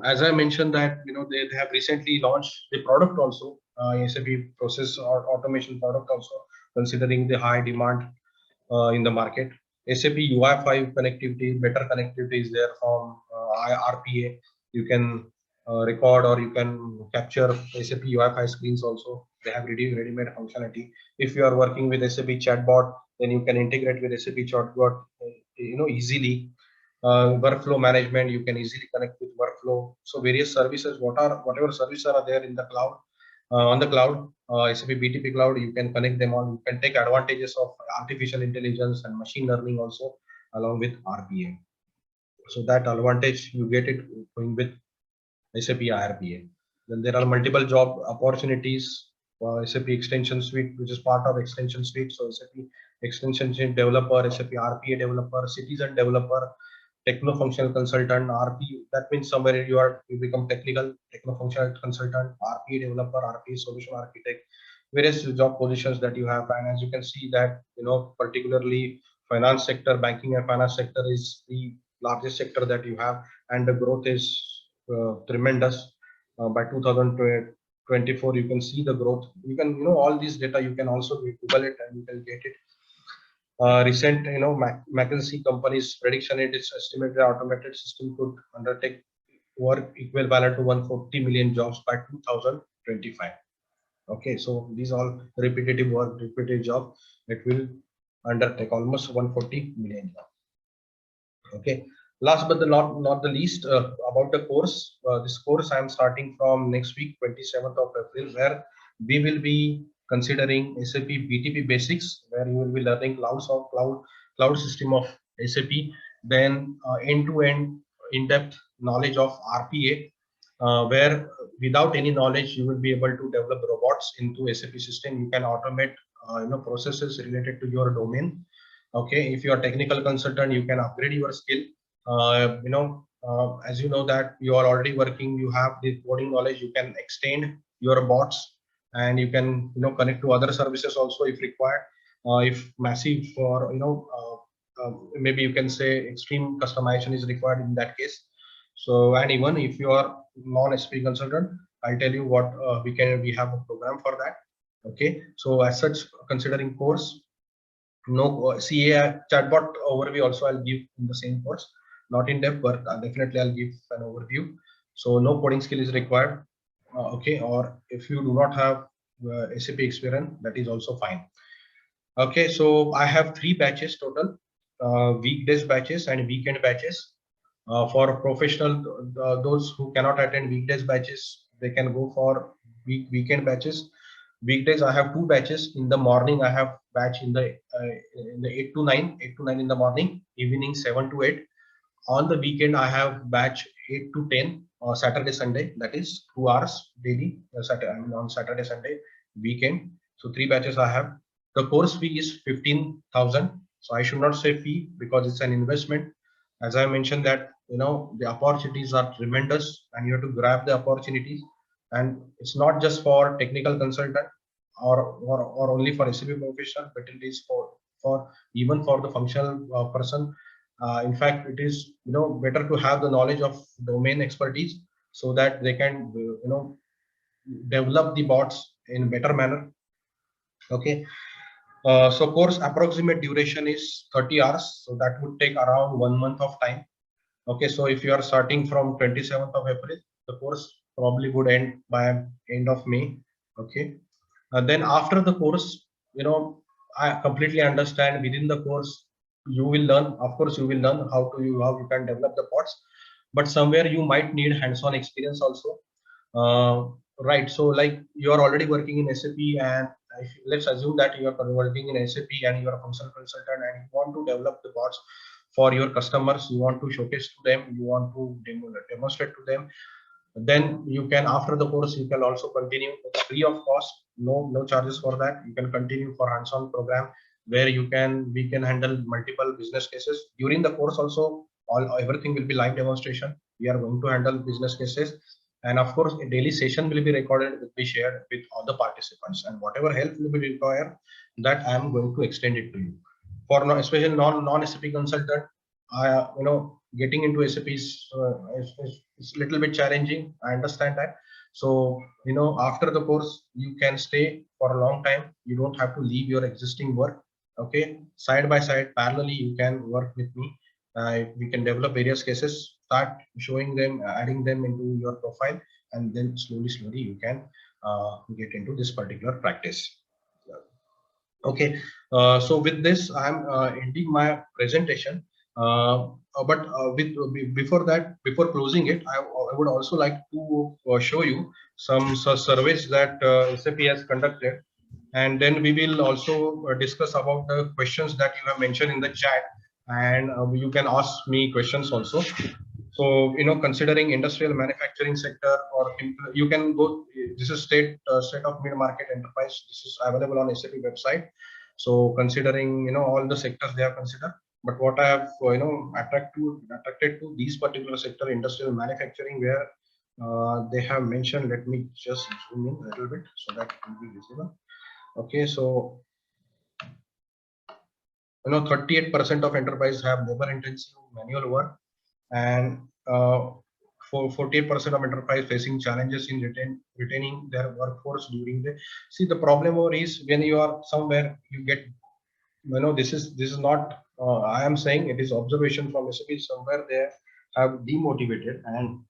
As I mentioned that they have recently launched the product also, SAP process or automation product also, considering the high demand in the market. SAP UI5 connectivity, better connectivity is there from iRPA. You can record or you can capture SAP UI5 screens also. They have ready-made functionality. If you are working with SAP chatbot, then you can integrate with SAP chatbot easily. workflow management, you can easily connect with workflow. So various services, whatever services are there in the cloud, on the cloud, SAP BTP cloud, you can connect them all. You can take advantages of artificial intelligence and machine learning also along with RPA. So that advantage you get it going with SAP iRPA. Then there are multiple job opportunities. SAP Extension Suite, which is part of Extension Suite. So SAP Extension Suite developer, SAP RPA developer, citizen developer, techno-functional consultant, RP. That means somewhere you become techno-functional consultant, RPA developer, RPA solution architect, various job positions that you have. And as you can see that, particularly finance sector, banking and finance sector is the largest sector that you have, and the growth is tremendous. By 2024, you can see the growth. You can, all these data, you can also Google it and you can get it. Recent, McKinsey company's prediction, it is estimated automated system could undertake work equivalent to 140 million jobs by 2025. Okay, so these all repetitive work, repetitive job, it will undertake almost 140 million jobs. Okay, last but not the least, about the course. This course I am starting from next week, 27th of April, where we will be considering SAP BTP basics, where you will be learning cloud system of SAP, then end-to-end in-depth knowledge of RPA, where without any knowledge you will be able to develop robots into SAP system. You can automate processes related to your domain. Okay, if you are technical consultant, you can upgrade your skill. As you know that you are already working, you have the coding knowledge, you can extend your bots, and you can connect to other services also if required. If massive or maybe you can say extreme customization is required in that case. So, and even if you are non-SP consultant, I'll tell you what we have a program for that. Okay, so as such, considering course, no CA chatbot overview also I'll give in the same course, not in depth, but definitely I'll give an overview. So no coding skill is required. Okay, or if you do not have SAP experience, that is also fine. Okay, so I have 3 batches total, weekdays batches and weekend batches. For professional, those who cannot attend weekdays batches, they can go for weekend batches. Weekdays I have 2 batches. In the morning I have batch in the 8 to 9 in the morning, evening 7 to 8. On the weekend I have batch 8 to 10, Saturday Sunday, that is 2 hours daily. On Saturday Sunday weekend. So 3 batches I have. The course fee is 15,000. So I should not say fee because it's an investment. As I mentioned that the opportunities are tremendous and you have to grab the opportunities. And it's not just for technical consultant or only for SAP professional, but it is for even for the functional person. In fact, it is better to have the knowledge of domain expertise so that they can develop the bots in better manner. Okay, so course approximate duration is 30 hours, so that would take around 1 month of time. Okay, so if you are starting from 27th of April, the course probably would end by end of May. Okay, then after the course, I completely understand within the course you will learn. Of course, you will learn how you can develop the bots, but somewhere you might need hands-on experience also. Right. So like you are already working in SAP, and let's assume that you are working in SAP and you are a functional consultant and you want to develop the bots for your customers. You want to showcase to them. You want to demonstrate to them. Then you can, after the course, you can also continue. It's free of cost. No charges for that. You can continue for hands-on program where we can handle multiple business cases during the course. Also, everything will be live demonstration. We are going to handle business cases, and of course a daily session will be recorded, will be shared with all the participants, and whatever help will be required, that I am going to extend it to you. For especially non-SAP consultant, getting into SAP is a little bit challenging. I understand that. So after the course you can stay for a long time. You don't have to leave your existing work. Okay, side by side, parallelly, you can work with me. We can develop various cases, start showing them, adding them into your profile, and then slowly you can get into this particular practice. Okay, so with this I'm ending my presentation. Before that, before closing it, I would also like to show you some surveys that SAP has conducted, and then we will also discuss about the questions that you have mentioned in the chat, and you can ask me questions also. So, considering industrial manufacturing sector, or you can go, this is state of mid-market enterprise. This is available on SAP website. So considering, all the sectors they have considered, but what I have, attracted to these particular sector, industrial manufacturing, where they have mentioned, let me just zoom in a little bit so that it will be visible. Okay, so 38% of enterprise have labor-intensive manual work, and for 48% of enterprise facing challenges in retaining their workforce during the. See, the problem over is when you are somewhere, you get, this is not. I am saying it is observation from SAP. Somewhere they have demotivated, and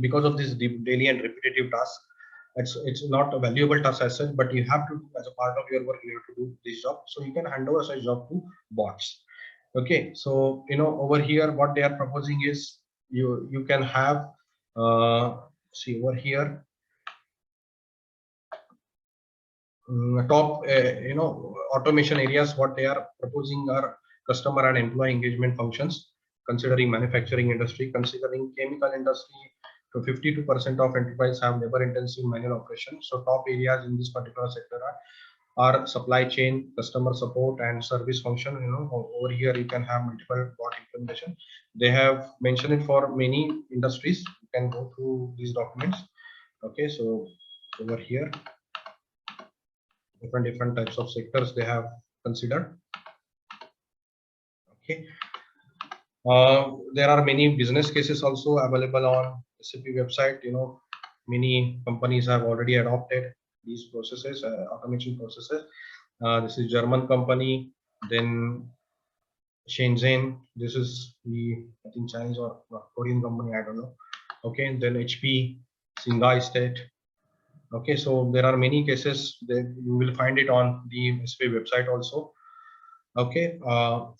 because of this daily and repetitive task, it's not a valuable task as such, but you have to do as a part of your work. You have to do this job, so you can hand over such job to bots. Okay, so over here what they are proposing is you can have see over here, top automation areas. What they are proposing are customer and employee engagement functions, considering manufacturing industry, considering chemical industry. So 52% of enterprise have labor intensive manual operations. So top areas in this particular sector are supply chain, customer support, and service function. Over here you can have multiple bot implementation. They have mentioned it for many industries. You can go through these documents. Okay, so over here, different types of sectors they have considered. Okay, there are many business cases also available on SAP website. Many companies have already adopted these processes, automation processes. This is German company, then Shenzhen. This is the, I think, Chinese or Korean company, I don't know. Okay, then HP, Singhai State. Okay, so there are many cases that you will find it on the SAP website also. Okay,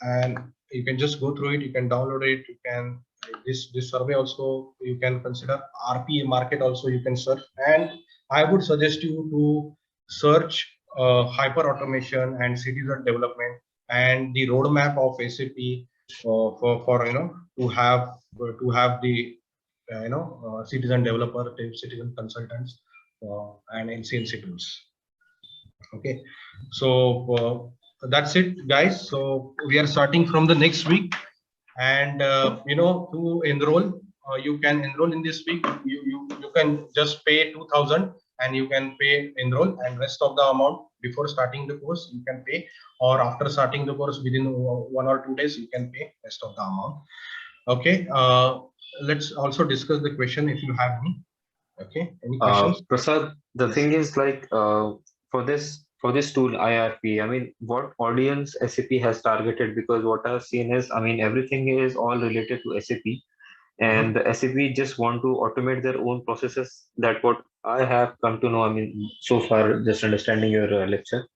and you can just go through it. You can download it. You can this survey also. You can consider RPA market also. You can search, and I would suggest you to search hyper automation and citizen development and the roadmap of SAP for to have the citizen developer, citizen consultants, and NCNC tools. Okay, so that's it, guys. So we are starting from the next week, and to enroll, you can enroll in this week. You can just pay 2,000 and you can enroll, and rest of the amount before starting the course you can pay, or after starting the course within 1 or 2 days you can pay rest of the amount. Okay, let's also discuss the question if you have any. Okay, any questions? Prasad, the thing is like for this tool iRPA, I mean, what audience SAP has targeted? Because what I've seen is, I mean, everything is all related to SAP, and the SAP just want to automate their own processes. That what I have come to know. I mean, so far, just understanding your lecture.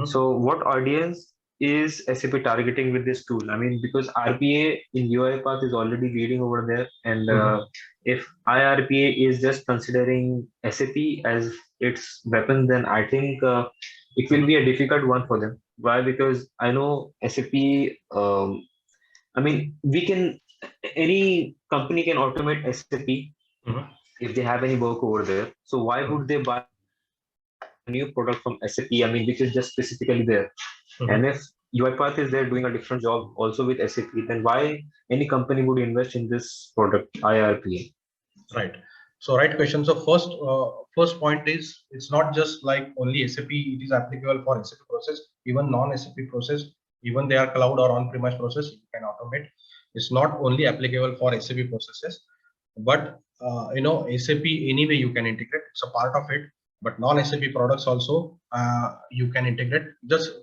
So, what audience is SAP targeting with this tool? I mean, because RPA in UiPath is already leading over there, and if iRPA is just considering SAP as its weapon, then I think it will be a difficult one for them. Why? Because I know SAP. I mean, any company can automate SAP if they have any work over there. So why would they buy a new product from SAP? I mean, which is just specifically there. And if UiPath is there doing a different job also with SAP, then why any company would invest in this product, iRPA? Right. So right question. So first point is, it's not just like only SAP. It is applicable for SAP process, even non-SAP process, even they are cloud or on-premise process, you can automate. It's not only applicable for SAP processes, but SAP anyway you can integrate. It's a part of it. But non-SAP products also you can integrate. Just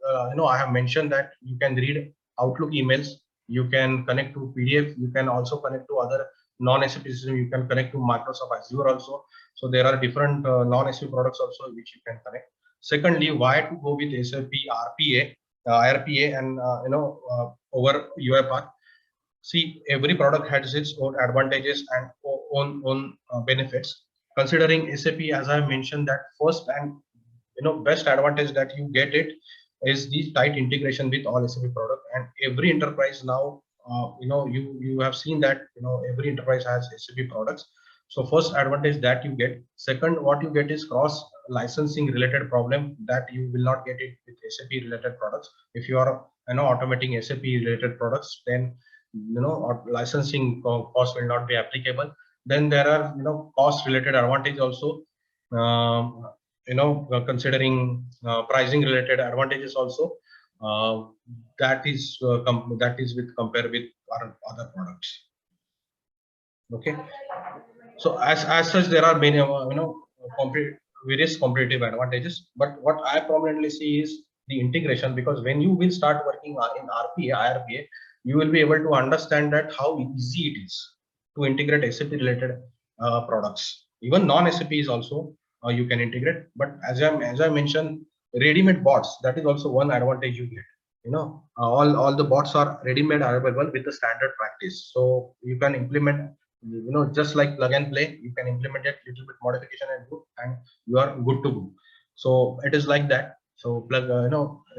I have mentioned that you can read Outlook emails. You can connect to PDF. You can also connect to other non-SAP system. You can connect to Microsoft Azure also. So there are different non-SAP products also which you can connect. Secondly, why to go with SAP RPA? iRPA and over UiPath. See, every product has its own advantages and own benefits. Considering SAP, as I mentioned, that first and best advantage that you get it is the tight integration with all SAP product, and every enterprise now, you have seen that every enterprise has SAP products. So first advantage that you get. Second, what you get is cross licensing related problem that you will not get it with SAP related products. If you are automating SAP related products, then licensing cost will not be applicable. Then there are cost related advantage also. Considering pricing related advantages also, that is with compare with our other products. Okay, so as such there are many various competitive advantages, but what I prominently see is the integration, because when you will start working in iRPA, you will be able to understand that how easy it is to integrate SAP related products. Even non-SAP is also you can integrate, but as I mentioned, ready-made bots, that is also one advantage you get. All the bots are ready-made available with the standard practice, so you can implement just like plug and play. You can implement it, little bit modification and you are good to go. So it is like that. So plug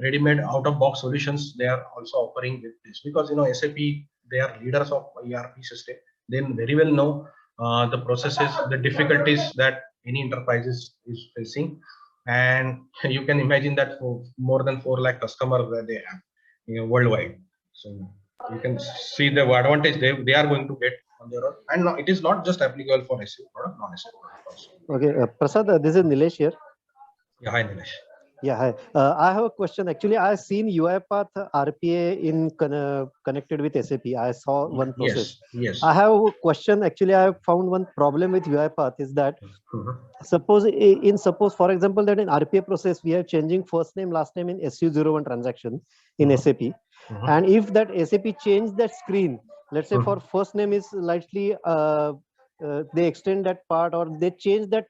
ready-made out of box solutions they are also offering with this, because SAP, they are leaders of ERP system. They very well know the processes, the difficulties that any enterprises is facing, and you can imagine that for more than 4 lakh customers where they have worldwide. So you can see the advantage they are going to get on their own, and it is not just applicable for SAP product, non-SAP product also. Okay, Prasad, this is Nilesh here. Yeah, hi Nilesh. Yeah, hi. I have a question. Actually, I've seen UiPath RPA in connected with SAP. I saw one process. Yes. I have a question. Actually, I have found one problem with UiPath is that suppose for example, that in RPA process we are changing first name last name in SU01 transaction in SAP, and if that SAP change that screen, let's say for first name is slightly they extend that part or they change that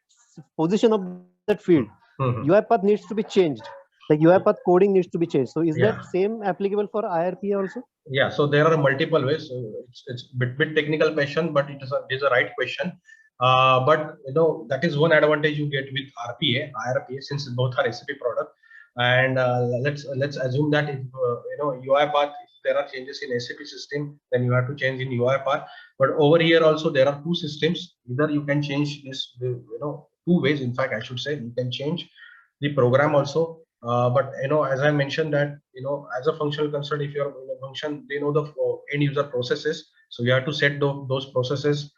position of that field, UiPath needs to be changed, like UiPath coding needs to be changed. So is that same applicable for iRPA also? Yeah, so there are multiple ways. So it's bit technical question, but it is a right question. But that is one advantage you get with iRPA, since both are SAP product. And let's assume that if UiPath, if there are changes in SAP system, then you have to change in UiPath. But over here also there are two systems. Either you can change this, two ways. In fact, I should say you can change the program also. But as I mentioned that as a functional consultant, if you're in a function, they know the end user processes, so you have to set those processes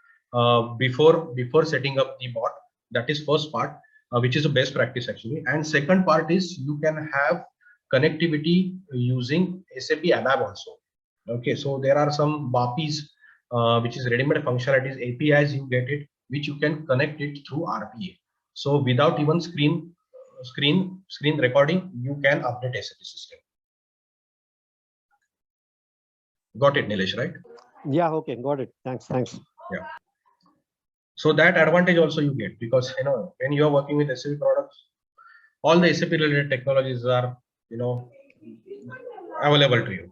before setting up the bot. That is first part, which is a best practice actually. And second part is you can have connectivity using SAP ABAP also. Okay, so there are some BAPIs, which is ready-made functionalities, APIs you get it, which you can connect it through RPA. So without even screen recording, you can update SAP system. Got it, Nilesh, right? Yeah, okay, got it. Thanks. Yeah. So that advantage also you get, because when you are working with SAP products, all the SAP related technologies are available to you.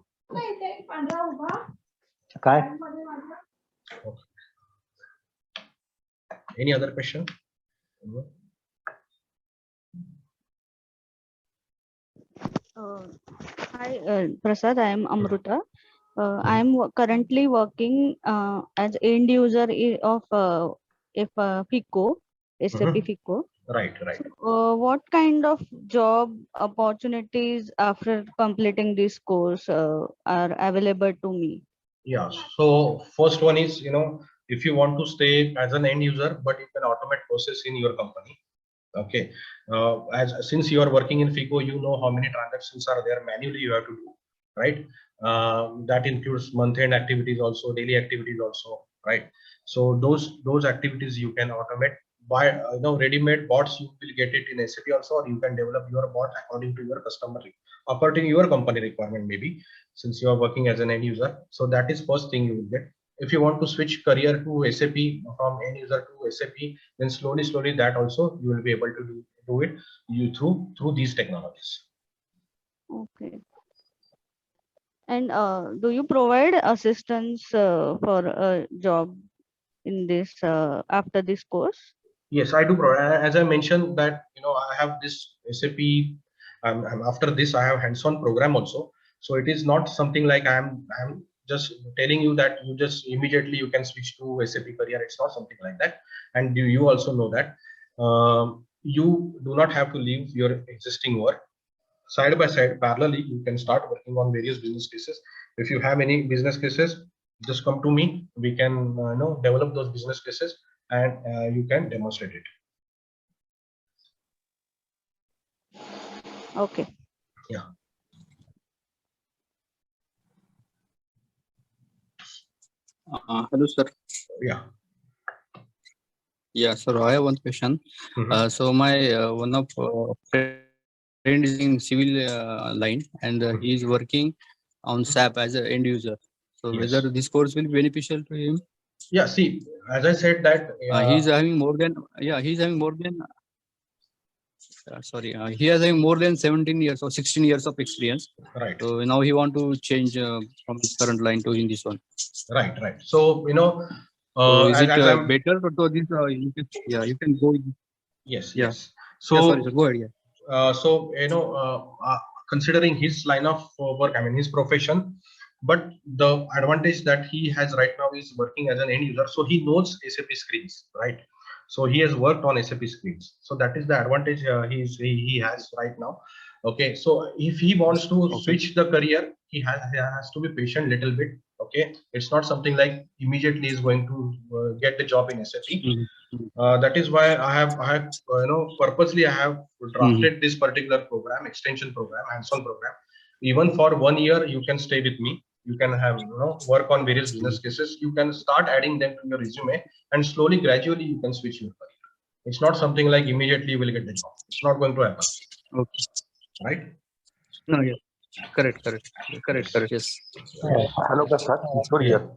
Okay. Any other question? Hi, Prasad. I am Amruta. I am currently working as end user of FICO, SAP FICO. Right. So, what kind of job opportunities after completing this course are available to me? Yeah. So first one is if you want to stay as an end user, but you can automate process in your company. Okay, since you are working in FICO, you know how many transactions are there manually you have to do, right? That includes month-end activities also, daily activities also, right? So those activities you can automate by ready-made bots. You will get it in SAP also, or you can develop your bot according to your according to your company requirement, maybe, since you are working as an end user. So that is first thing you will get. If you want to switch career to SAP, from end user to SAP, then slowly that also you will be able to do it through these technologies. Okay. And do you provide assistance for a job in this after this course? Yes, I do. As I mentioned that, I have this SAP. After this, I have hands-on program also. So it is not something like I'm just telling you that you just immediately you can switch to SAP career. It's not something like that. And you also know that you do not have to leave your existing work. Side by side, parallelly, you can start working on various business cases. If you have any business cases, just come to me. We can develop those business cases, and you can demonstrate it. Okay. Yeah. Hello, sir. Yeah. Yeah, sir. I have one question. So my one of friend is in civil line, and he is working on SAP as an end user. So Yes. whether this course will be beneficial to him? Yeah. See, as I said that He's having more than he's having more than he has having more than 17 years or 16 years of experience. Right. So now he want to change from his current line to in this one. Right. So so is it I'm, better to this? You can go. Yes. Yeah. Yes. So Yeah, sorry, sir. Go ahead. Yeah. so considering his line of work, I mean his profession, but the advantage that he has right now is working as an end user, so he knows SAP screens, right? So he has worked on SAP screens, so that is the advantage he has right now. Okay, so if he wants to switch the career, he has to be patient little bit. Okay, it's not something like immediately is going to get the job in SAP. That is why I have purposely I have drafted this particular program, extension program, hands-on program. Even for 1 year, you can stay with me. You can have work on various business cases. You can start adding them to your resume, and slowly, gradually, you can switch your career. It's not something like immediately you will get the job. It's not going to happen. Okay. Right? No, yeah. Correct. Yes. Hello, Prasad. Good here.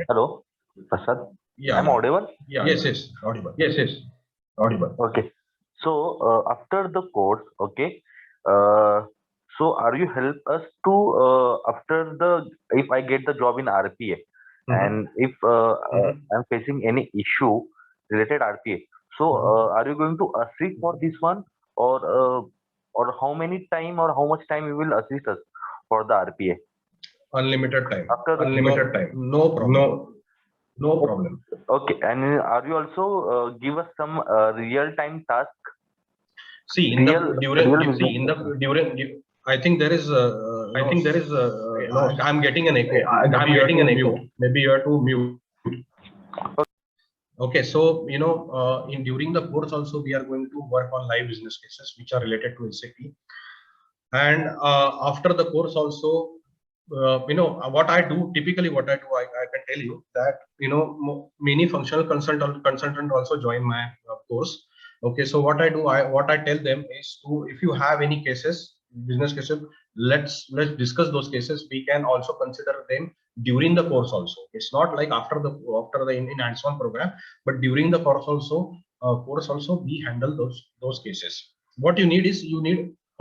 Hello, Prasad. Yeah. I'm audible? Yeah. Yes. Audible. Yes. Audible. Okay. So, after the course, okay, so are you help us to, if I get the job in RPA, and if I'm facing any issue related RPA, so are you going to assist for this one, or how many time or how much time you will assist us for the RPA? Unlimited time. After the Unlimited time. No problem. No problem. Okay, and are you also give us some real-time task? See, I think there is I'm getting an echo. Maybe you have to mute. Okay, so during the course also we are going to work on live business cases which are related to SAP, and after the course also, what I do typically, I can tell you that many functional consultant also join my course. Okay, so what I tell them is if you have any cases, business cases, let's discuss those cases. We can also consider them during the course also. It's not like after the in hands-on program, but during the course also we handle those cases. What you need is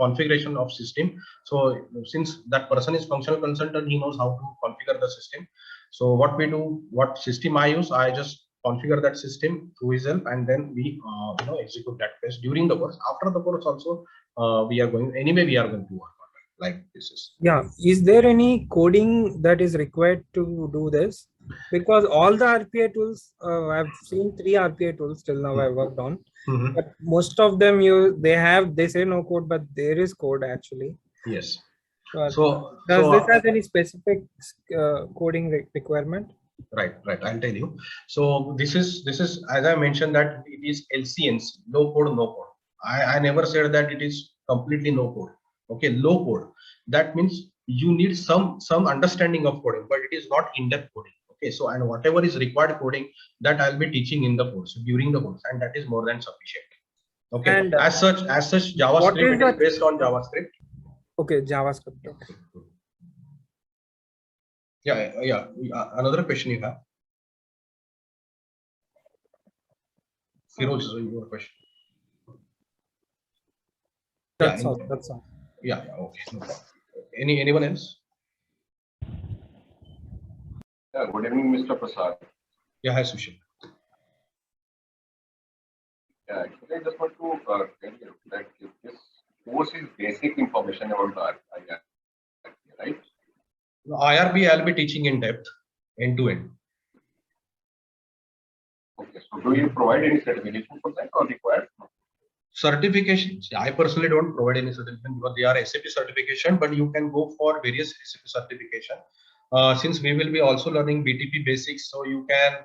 configuration of system. So since that person is functional consultant, he knows how to configure the system. So what system I use, I just configure that system through his help, and then we execute that test during the course. After the course also, we are going to work on it like this. Yeah, is there any coding that is required to do this? Because all the RPA tools, I've seen 3 RPA tools till now I worked on, but most of them they say no code, but there is code actually. Yes. So does this have any specific coding requirement? Right. I'll tell you. So this is as I mentioned that it is LCNC, low code, no code. I never said that it is completely no code. Okay, low code. That means you need some understanding of coding, but it is not in-depth coding. Okay, so and whatever is required coding, that I'll be teaching in the course during the course, and that is more than sufficient. Okay. And as such, JavaScript, it is based on JavaScript. Okay, JavaScript. Okay. Yeah. Another question you have? Firoz, your question. That's all. Yeah, yeah, okay, no problem. Anyone else? Yeah, good evening, Mr. Prasad. Yeah, hi, Sushil. Yeah, actually, I just want to tell you that this course is basic information about the IRPA, right? IRB, I'll be teaching in depth, end to end. Okay, so do you provide any certification for that or required? Certification, I personally don't provide any certification because they are SAP certification, but you can go for various SAP certification. Since we will be also learning BTP basics, so you can,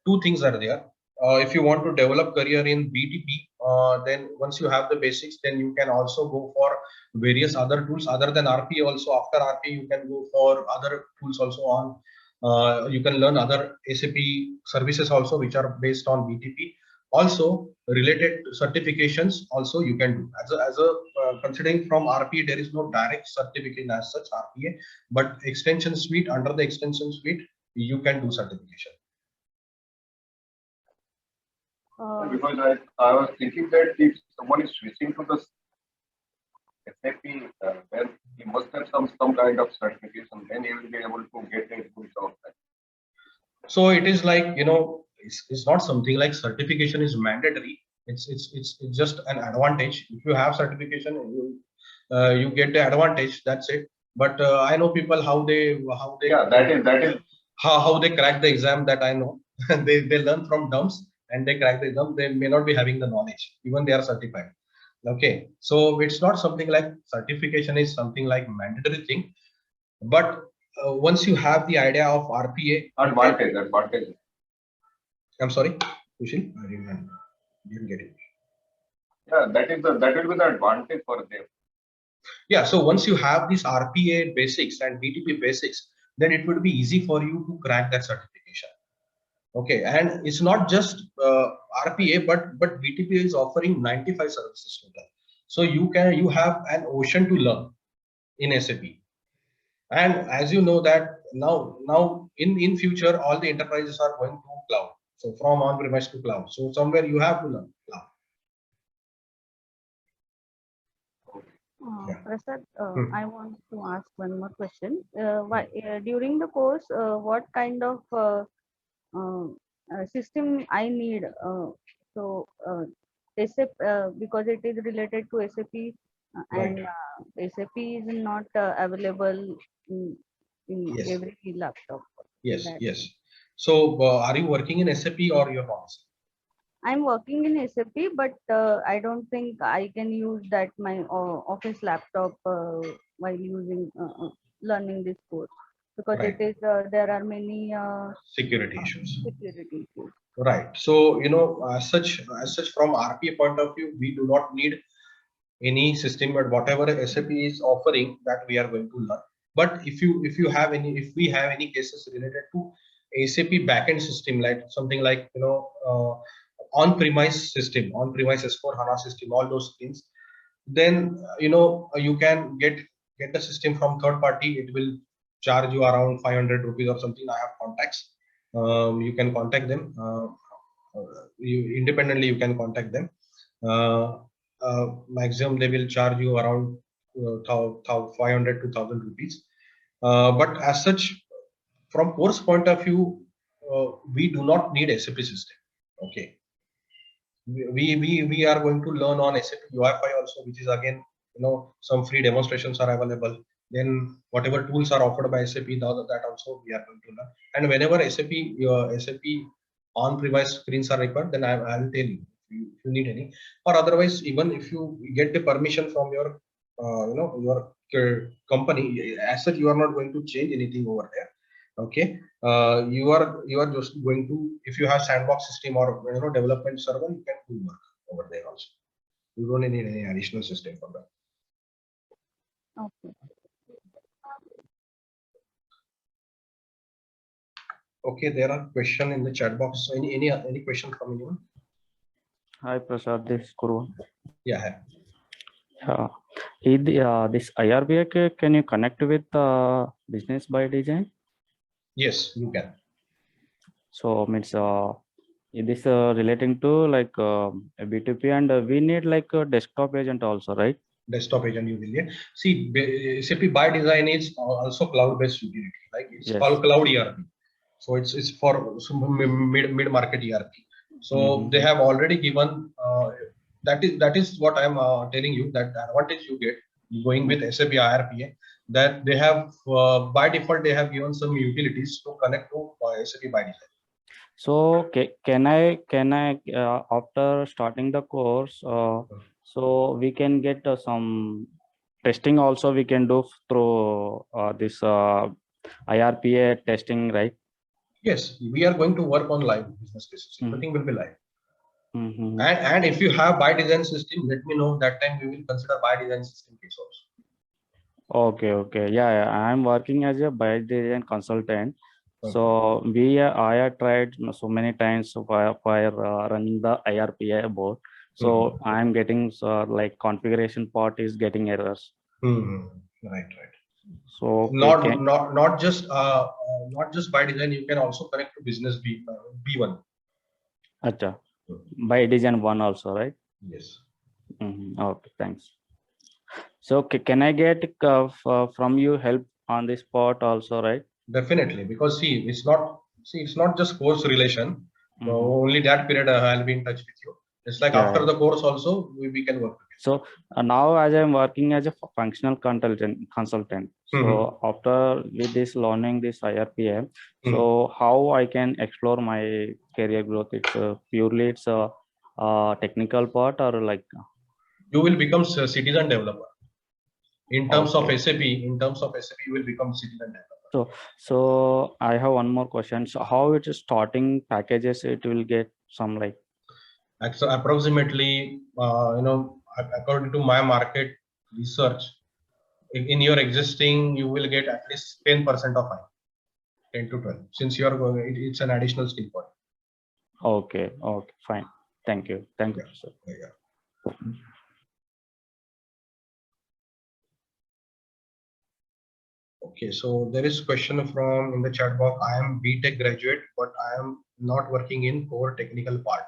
two things are there. If you want to develop career in BTP, then once you have the basics, then you can also go for various other tools other than RPA. Also, after RPA, you can go for other tools also on. You can learn other SAP services also, which are based on BTP. Also, related certifications also you can do. Considering from RPA, there is no direct certificate as such RPA, but extension suite, under the extension suite, you can do certification. Because I was thinking that if someone is switching to the SAP, then he must have some kind of certification, then he will be able to get a good job. So it is like, it's not something like certification is mandatory. It's just an advantage. If you have certification, you get the advantage. That's it. But I know people how they Yeah, that is how they crack the exam. That I know. they learn from dumps and they crack the exam. They may not be having the knowledge, even they are certified. Okay, so it's not something like certification is something like mandatory thing. But once you have the idea of RPA, advantage. I'm sorry, Sushil, I didn't get it. Yeah, that will be the advantage for them. Yeah, so once you have these RPA basics and BTP basics, then it would be easy for you to crack that certification. Okay, and it's not just RPA, but BTP is offering 95 services total. So you have an ocean to learn in SAP. And as you know that now in future, all the enterprises are going to cloud. So from on-premise to cloud. So somewhere you have to learn cloud. Yeah. Prasad, I want to ask one more question. During the course, what kind of system I need? SAP, because it is related to SAP, and SAP is not available in Yes. every laptop. Yes. So are you working in SAP or you're not? I'm working in SAP, but I don't think I can use that my office laptop while using learning this course, because Right. it is there are many Security issues. security issues. Right. So as such from RPA point of view, we do not need any system, but whatever SAP is offering, that we are going to learn. But if we have any cases related to SAP backend system, like something like on-premise system, on-premise S4 HANA system, all those things, then you can get the system from third party. It will charge you around 500 rupees or something. I have contacts. You can contact them. You independently you can contact them. Maximum they will charge you around 500 to 1000 rupees. But as such, from course point of view, we do not need SAP system. Okay, we are going to learn on SAP UI5 also, which is again some free demonstrations are available. Then whatever tools are offered by SAP, that also we are going to learn. And whenever SAP on-premise screens are required, then I will tell you if you need any. Or otherwise, even if you get the permission from your your company, as such, you are not going to change anything over there. Okay, you are just going to, if you have sandbox system or development server, you can do work over there also. You don't need any additional system for that. Okay. Okay, there are questions in the chat box. So any question from anyone? Hi Prasad, this is Kurva. Yeah. This iRPA, can you connect with business by design? Yes, you can. So means it is relating to like a B2P, and we need like a desktop agent also, right? desktop agent you will get. See, SAP by design is also cloud-based utility. Like it's called cloud ERP. So it's for mid market ERP. So they have already given that is what I'm telling you, that the advantage you get going with SAP iRPA, that they have by default they have given some utilities to connect to SAP by design. So can I after starting the course, so we can get some testing also we can do through this iRPA testing, right? Yes, we are going to work on live business cases. Everything will be live. And if you have by design system, let me know. That time we will consider by design system case also. Okay. Yeah, I'm working as a by design consultant. Okay. So I have tried so many times for running the iRPA board. So I'm getting like configuration part is getting errors. Right. So not just by design. You can also connect to business B1. Acha. By design 1 also, right? Yes. Okay, thanks. So can I get from you help on this part also, right? Definitely, because see, it's not just course relation. Only that period I'll be in touch with you. It's like after the course also we can work together. So now as I'm working as a functional consultant. So after with this learning this iRPA, so how I can explore my career growth? It's purely it's a technical part, or like you will become a citizen developer. In terms of SAP, you will become citizen developer. So I have one more question. So how it is starting packages? It will get some like. So approximately, according to my market research, in your existing, you will get at least 10% of 10 to 12. Since you are going, it's an additional skill point. Okay, fine. Thank you, sir. Yeah. Okay, so there is a question from in the chat box. I am BTech graduate, but I am not working in core technical part.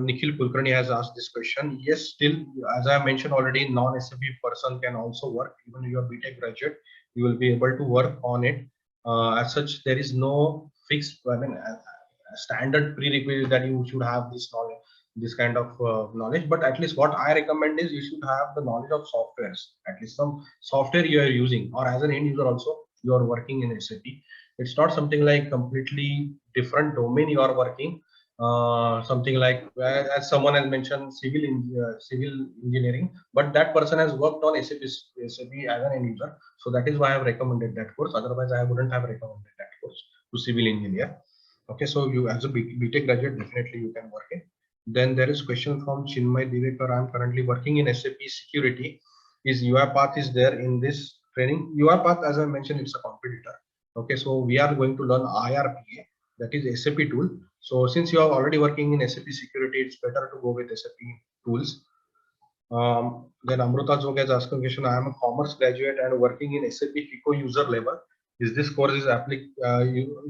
Nikhil Kulkarni has asked this question. Yes, still, as I mentioned already, non-SAP person can also work. Even if you are BTech graduate, you will be able to work on it. As such, there is no fixed, a standard prerequisite that you should have this knowledge, this kind of knowledge. But at least what I recommend is you should have the knowledge of softwares, at least some software you are using, or as an end user also you are working in SAP. It's not something like completely different domain you are working. Something like, as someone has mentioned, civil engineering, but that person has worked on SAP as an end user. So that is why I have recommended that course. Otherwise, I wouldn't have recommended that course to civil engineer. Okay, so you as a BTech graduate, definitely you can work it. Then there is question from Chinmay Divekar. I am currently working in SAP security. Is UiPath is there in this training? UiPath, as I mentioned, it's a competitor. Okay, so we are going to learn iRPA, that is SAP tool. So since you are already working in SAP security, it's better to go with SAP tools. Then Amruta Jog has asked a question. I am a commerce graduate and working in SAP FICO user level. Is this course is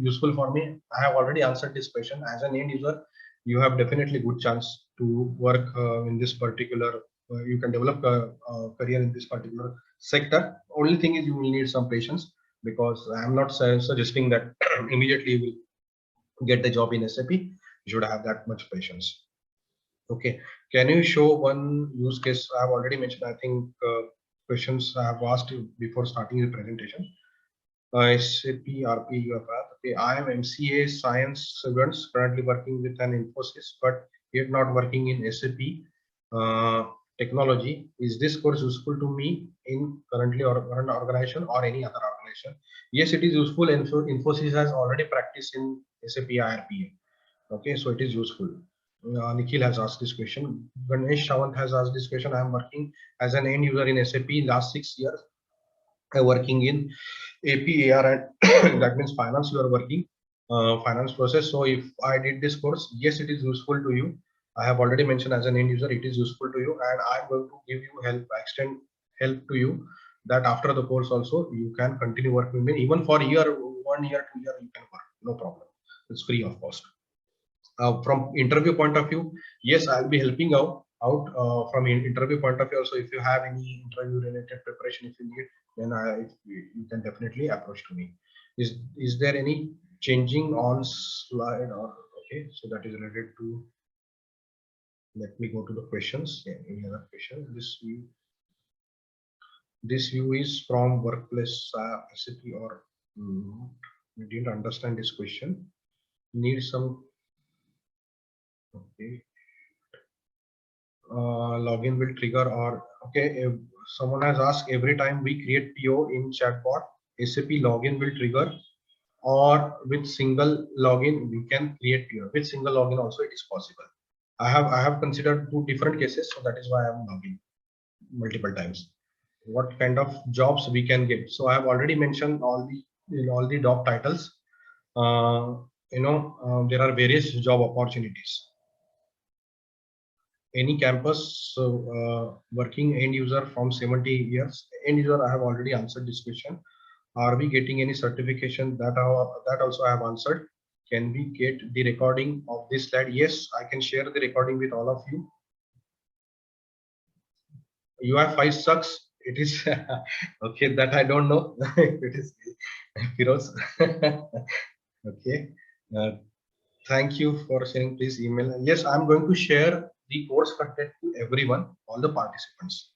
useful for me? I have already answered this question. As an end user, you have definitely good chance to work in this particular. You can develop a career in this particular sector. Only thing is you will need some patience, because I am not suggesting that immediately you will get the job in SAP. You should have that much patience. Okay, can you show one use case? I have already mentioned, I think questions I have asked you before starting the presentation. SAP RP UiPath. Okay, I am MCA science students currently working with an Infosys, but yet not working in SAP technology. Is this course useful to me in currently or current organization or any other organization? Yes, it is useful. Infosys has already practiced in SAP iRPA. Okay, so it is useful. Nikhil has asked this question. Ganesh Shawant has asked this question. I am working as an end user in SAP last 6 years. I'm working in APAR, and that means finance. You are working finance process. So if I did this course, yes, it is useful to you. I have already mentioned as an end user, it is useful to you, and I'm going to give you help, extend help to you, that after the course also you can continue working with me. Even for year, 1 year, 2 year, you can work, no problem. It's free of cost. From interview point of view, yes, I'll be helping out out from an interview point of view. Also, if you have any interview related preparation, if you need, then you can definitely approach to me. Is there any changing on slide or okay? So that is related to. Let me go to the questions. Yeah, any other question? This view is from workplace SAP or we didn't understand this question. Need some okay. Login will trigger or okay. If someone has asked every time we create PO in chatbot, SAP login will trigger, or with single login we can create PO. With single login also it is possible. I have considered 2 different cases, so that is why I am logging multiple times. What kind of jobs we can get? So I have already mentioned all the job titles. There are various job opportunities. Any campus working end user from 70 years. End user, I have already answered this question. Are we getting any certification? That also I have answered. Can we get the recording of this slide? Yes, I can share the recording with all of you. UI5 sucks. It is okay. That I don't know. It is Firoz. Okay. Thank you for sharing. Please email. Yes, I'm going to share the course content to everyone, all the participants.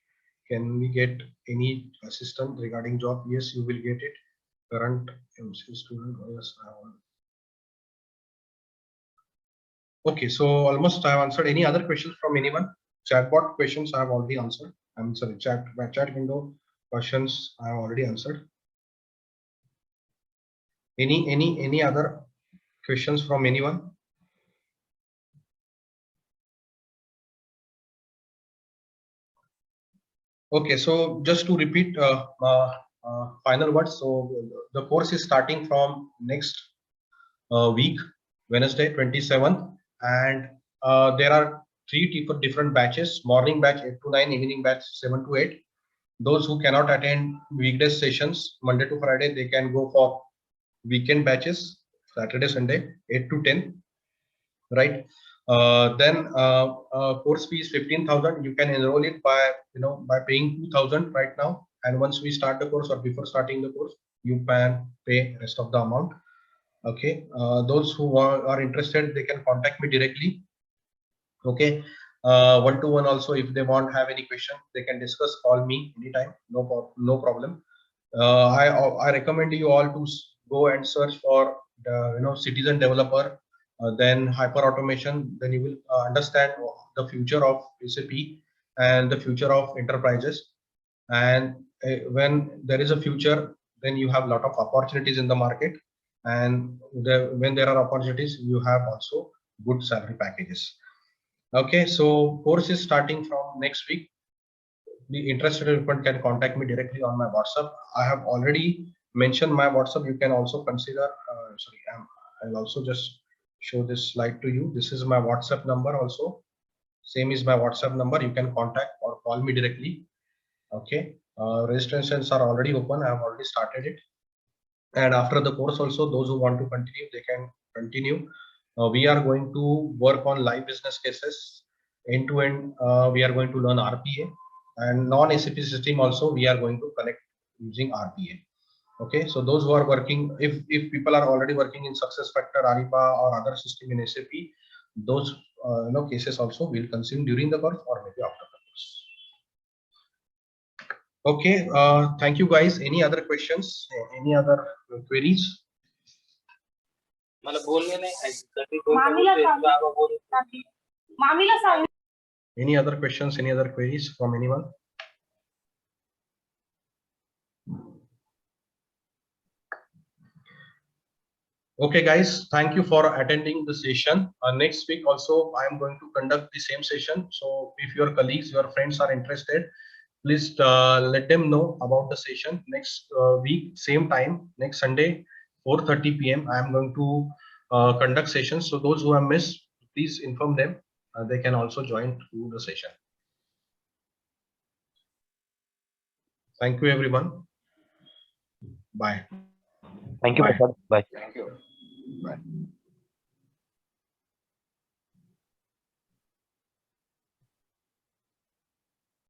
Can we get any assistance regarding job? Yes, you will get it. Current MC student. Yes. Okay, so almost I have answered. Any other questions from anyone? Chatbot questions I have already answered. I'm sorry, chat window questions I have already answered. Any other questions from anyone? Okay, so just to repeat final words. So the course is starting from next week, Wednesday 27th, and there are 3 different batches: morning batch 8 to 9, evening batch 7 to 8. Those who cannot attend weekday sessions Monday to Friday, they can go for weekend batches Saturday, Sunday 8 to 10, right? Then course fee is 15,000. You can enroll it by by paying 2,000 right now, and once we start the course or before starting the course, you can pay rest of the amount. Okay, those who are interested, they can contact me directly. Okay, one-to-one also, if they have any question, they can discuss, call me anytime, no problem. I recommend you all to go and search for the citizen developer, then hyper automation. Then you will understand the future of SAP and the future of enterprises. And when there is a future, then you have a lot of opportunities in the market. And when there are opportunities, you have also good salary packages. Okay, so course is starting from next week. The interested people can contact me directly on my WhatsApp. I have already mentioned my WhatsApp. You can also consider. Sorry, I'll also just show this slide to you. This is my WhatsApp number also. Same is my WhatsApp number. You can contact or call me directly. Okay, registrations are already open. I have already started it. And after the course also, those who want to continue, they can continue. We are going to work on live business cases end to end. We are going to learn RPA, and non-SAP system also we are going to connect using RPA. Okay, so those who are working, if people are already working in SuccessFactors, iRPA or other system in SAP, those cases also will consume during the course or maybe after the course. Okay, thank you guys. Any other questions? Any other queries? Any other questions? Any other queries from anyone? Okay, guys, thank you for attending the session. Next week also, I am going to conduct the same session. So if your colleagues, your friends are interested, please let them know about the session. Next week, same time, next Sunday, 4:30 p.m. I am going to conduct sessions. So those who have missed, please inform them. They can also join to the session. Thank you, everyone. Bye. Thank you, Prasad. Bye. Thank you. Bye.